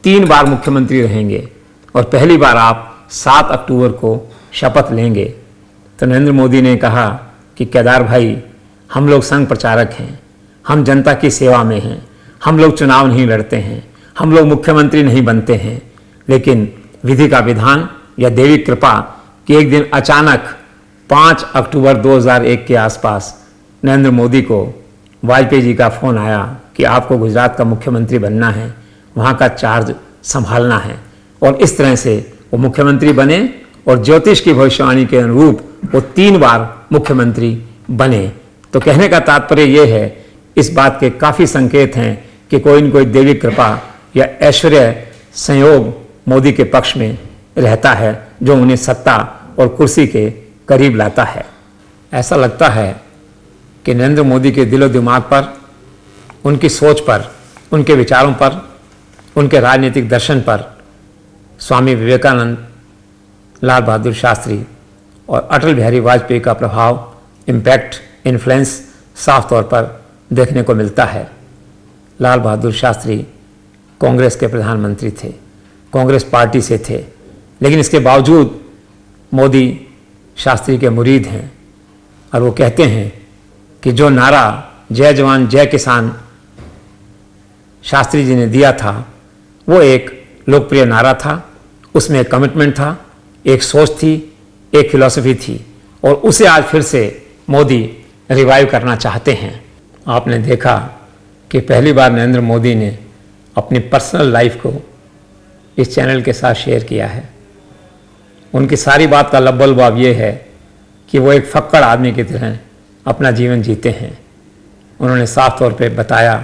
3 बार मुख्यमंत्री रहेंगे और पहली बार आप 7 अक्टूबर को शपथ लेंगे। तो नरेंद्र मोदी ने कहा कि केदार भाई, हम लोग संघ प्रचारक हैं, हम जनता की सेवा में हैं, हम लोग चुनाव नहीं लड़ते हैं, हम लोग मुख्यमंत्री नहीं बनते हैं। लेकिन विधि का विधान या देवी कृपा कि एक दिन अचानक 5 अक्टूबर 2001 के आसपास नरेंद्र मोदी को वाजपेयी जी का फ़ोन आया कि आपको गुजरात का मुख्यमंत्री बनना है, वहाँ का चार्ज संभालना है। और इस तरह से वो मुख्यमंत्री बने और ज्योतिष की भविष्यवाणी के अनुरूप वो 3 बार मुख्यमंत्री बने। तो कहने का तात्पर्य ये है, इस बात के काफ़ी संकेत हैं कि कोई न कोई देवी कृपा या ऐश्वर्य संयोग मोदी के पक्ष में रहता है, जो उन्हें सत्ता और कुर्सी के करीब लाता है। ऐसा लगता है कि नरेंद्र मोदी के दिलो दिमाग पर, उनकी सोच पर, उनके विचारों पर, उनके राजनीतिक दर्शन पर स्वामी विवेकानंद, लाल बहादुर शास्त्री और अटल बिहारी वाजपेयी का प्रभाव, इम्पैक्ट, इन्फ्लुएंस साफ तौर पर देखने को मिलता है। लाल बहादुर शास्त्री कांग्रेस के प्रधानमंत्री थे, कांग्रेस पार्टी से थे, लेकिन इसके बावजूद मोदी शास्त्री के मुरीद हैं और वो कहते हैं कि जो नारा जय जवान जय किसान शास्त्री जी ने दिया था, वो एक लोकप्रिय नारा था, उसमें एक कमिटमेंट था, एक सोच थी, एक फिलॉसफी थी, और उसे आज फिर से मोदी रिवाइव करना चाहते हैं। आपने देखा कि पहली बार नरेंद्र मोदी ने अपनी पर्सनल लाइफ को इस चैनल के साथ शेयर किया है। उनकी सारी बात का लब्बल बाब ये है कि वो एक फक्कड़ आदमी की तरह अपना जीवन जीते हैं। उन्होंने साफ तौर पे बताया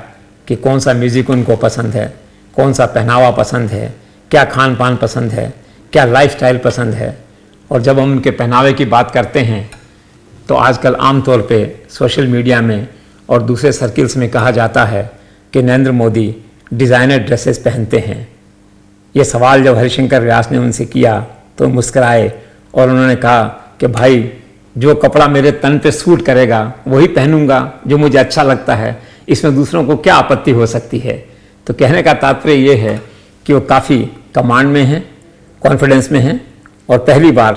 कि कौन सा म्यूज़िक उनको पसंद है, कौन सा पहनावा पसंद है, क्या खान पान पसंद है, क्या लाइफस्टाइल पसंद है। और जब हम उनके पहनावे की बात करते हैं तो आजकल आम तौर पे सोशल मीडिया में और दूसरे सर्किल्स में कहा जाता है कि नरेंद्र मोदी डिज़ाइनर ड्रेसेस पहनते हैं। ये सवाल जब हरिशंकर व्यास ने उनसे किया तो मुस्कराए और उन्होंने कहा कि भाई, जो कपड़ा मेरे तन पे सूट करेगा वही पहनूंगा, जो मुझे अच्छा लगता है, इसमें दूसरों को क्या आपत्ति हो सकती है। तो कहने का तात्पर्य ये है कि वो काफ़ी कमांड में हैं, कॉन्फिडेंस में हैं, और पहली बार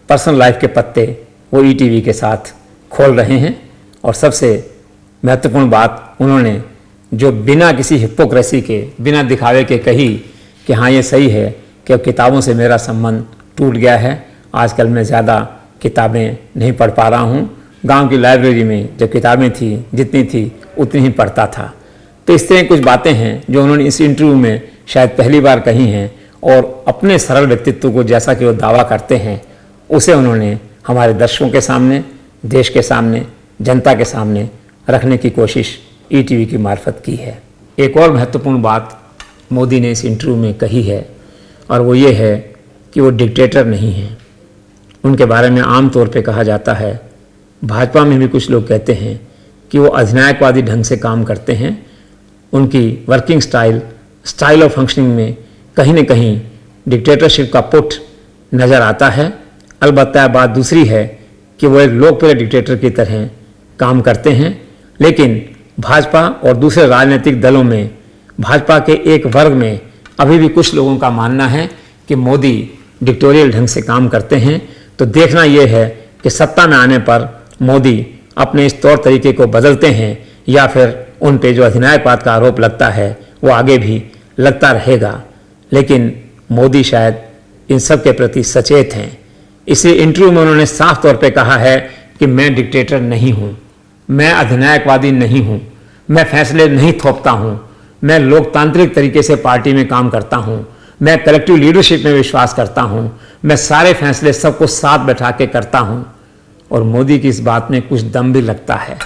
पर्सनल लाइफ के पत्ते वो ईटीवी के साथ खोल रहे हैं। और सबसे महत्वपूर्ण बात उन्होंने जो बिना किसी हिपोक्रेसी के, बिना दिखावे के कही कि हाँ ये सही है कि अब किताबों से मेरा संबंध टूट गया है, आजकल मैं ज़्यादा किताबें नहीं पढ़ पा रहा हूँ। गांव की लाइब्रेरी में जो किताबें थी, जितनी थी उतनी ही पढ़ता था। तो इस तरह कुछ बातें हैं जो उन्होंने इस इंटरव्यू में शायद पहली बार कही हैं, और अपने सरल व्यक्तित्व को जैसा कि वो दावा करते हैं उसे उन्होंने हमारे दर्शकों के सामने, देश के सामने, जनता के सामने रखने की कोशिश ईटीवी की मार्फत की है। एक और महत्वपूर्ण बात मोदी ने इस इंटरव्यू में कही है, और वो ये है कि वो डिक्टेटर नहीं हैं। उनके बारे में आम तौर पे कहा जाता है, भाजपा में भी कुछ लोग कहते हैं कि वो अधिनायकवादी ढंग से काम करते हैं। उनकी वर्किंग स्टाइल ऑफ फंक्शनिंग में कहीं न कहीं डिक्टेटरशिप का पुट नज़र आता है। अलबत्ता बात दूसरी है कि वो एक लोकप्रिय डिक्टेटर की तरह काम करते हैं। लेकिन भाजपा और दूसरे राजनीतिक दलों में, भाजपा के एक वर्ग में अभी भी कुछ लोगों का मानना है कि मोदी डिक्टेटोरियल ढंग से काम करते हैं। तो देखना यह है कि सत्ता में आने पर मोदी अपने इस तौर तरीके को बदलते हैं, या फिर उन पे जो अधिनायकवाद का आरोप लगता है वो आगे भी लगता रहेगा। लेकिन मोदी शायद इन सब के प्रति सचेत हैं। इसी इंटरव्यू में उन्होंने साफ तौर पे कहा है कि मैं डिक्टेटर नहीं हूँ, मैं अधिनायकवादी नहीं हूँ, मैं फैसले नहीं थोपता हूँ, मैं लोकतांत्रिक तरीके से पार्टी में काम करता हूँ, मैं कलेक्टिव लीडरशिप में विश्वास करता हूँ, मैं सारे फैसले सबको साथ बैठा के करता हूँ। और मोदी की इस बात में कुछ दम भी लगता है,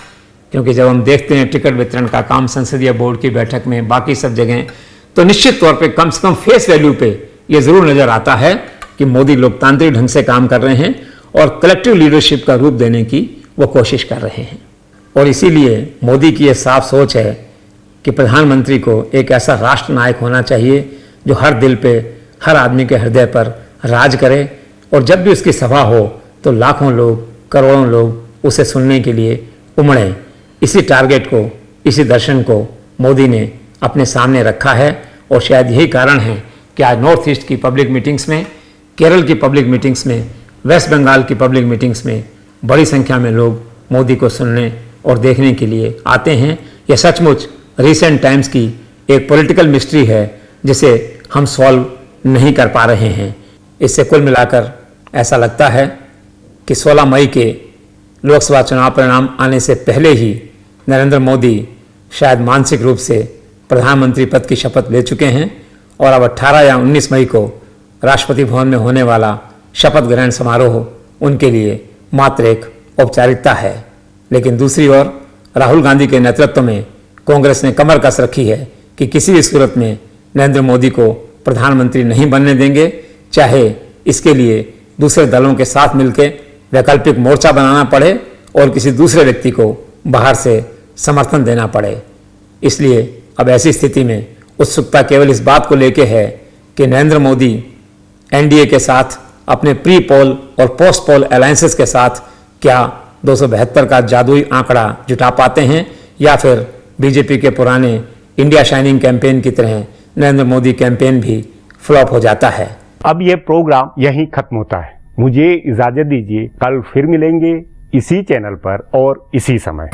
क्योंकि जब हम देखते हैं टिकट वितरण का काम संसदीय बोर्ड की बैठक में, बाकी सब जगह, तो निश्चित तौर पे कम से कम फेस वैल्यू पे ये ज़रूर नज़र आता है कि मोदी लोकतांत्रिक ढंग से काम कर रहे हैं और कलेक्टिव लीडरशिप का रूप देने की वो कोशिश कर रहे हैं। और इसीलिए मोदी की ये साफ सोच है कि प्रधानमंत्री को एक ऐसा राष्ट्र नायक होना चाहिए जो हर दिल पे, हर आदमी के हृदय पर राज करे, और जब भी उसकी सभा हो तो लाखों लोग, करोड़ों लोग उसे सुनने के लिए उमड़ें। इसी टारगेट को, इसी दर्शन को मोदी ने अपने सामने रखा है। और शायद यही कारण है कि आज नॉर्थ ईस्ट की पब्लिक मीटिंग्स में, केरल की पब्लिक मीटिंग्स में, वेस्ट बंगाल की पब्लिक मीटिंग्स में बड़ी संख्या में लोग मोदी को सुनने और देखने के लिए आते हैं। यह सचमुच रिसेंट टाइम्स की एक पॉलिटिकल मिस्ट्री है जिसे हम सॉल्व नहीं कर पा रहे हैं। इससे कुल मिलाकर ऐसा लगता है कि 16 मई के लोकसभा चुनाव परिणाम आने से पहले ही नरेंद्र मोदी शायद मानसिक रूप से प्रधानमंत्री पद की शपथ ले चुके हैं, और अब 18 या 19 मई को राष्ट्रपति भवन में होने वाला शपथ ग्रहण समारोह उनके लिए मात्र एक औपचारिकता है। लेकिन दूसरी ओर राहुल गांधी के नेतृत्व में कांग्रेस ने कमर कस रखी है कि किसी भी सूरत में नरेंद्र मोदी को प्रधानमंत्री नहीं बनने देंगे, चाहे इसके लिए दूसरे दलों के साथ मिलकर वैकल्पिक मोर्चा बनाना पड़े और किसी दूसरे व्यक्ति को बाहर से समर्थन देना पड़े। इसलिए अब ऐसी स्थिति में उत्सुकता केवल इस बात को लेके है कि नरेंद्र मोदी एनडीए के साथ अपने प्री पोल और पोस्ट पोल अलायंसेस के साथ क्या 272 का जादुई आंकड़ा जुटा पाते हैं, या फिर बीजेपी के पुराने इंडिया शाइनिंग कैंपेन की तरह नरेंद्र मोदी कैंपेन भी फ्लॉप हो जाता है। अब ये प्रोग्राम यहीं खत्म होता है। मुझे इजाजत दीजिए, कल फिर मिलेंगे इसी चैनल पर और इसी समय।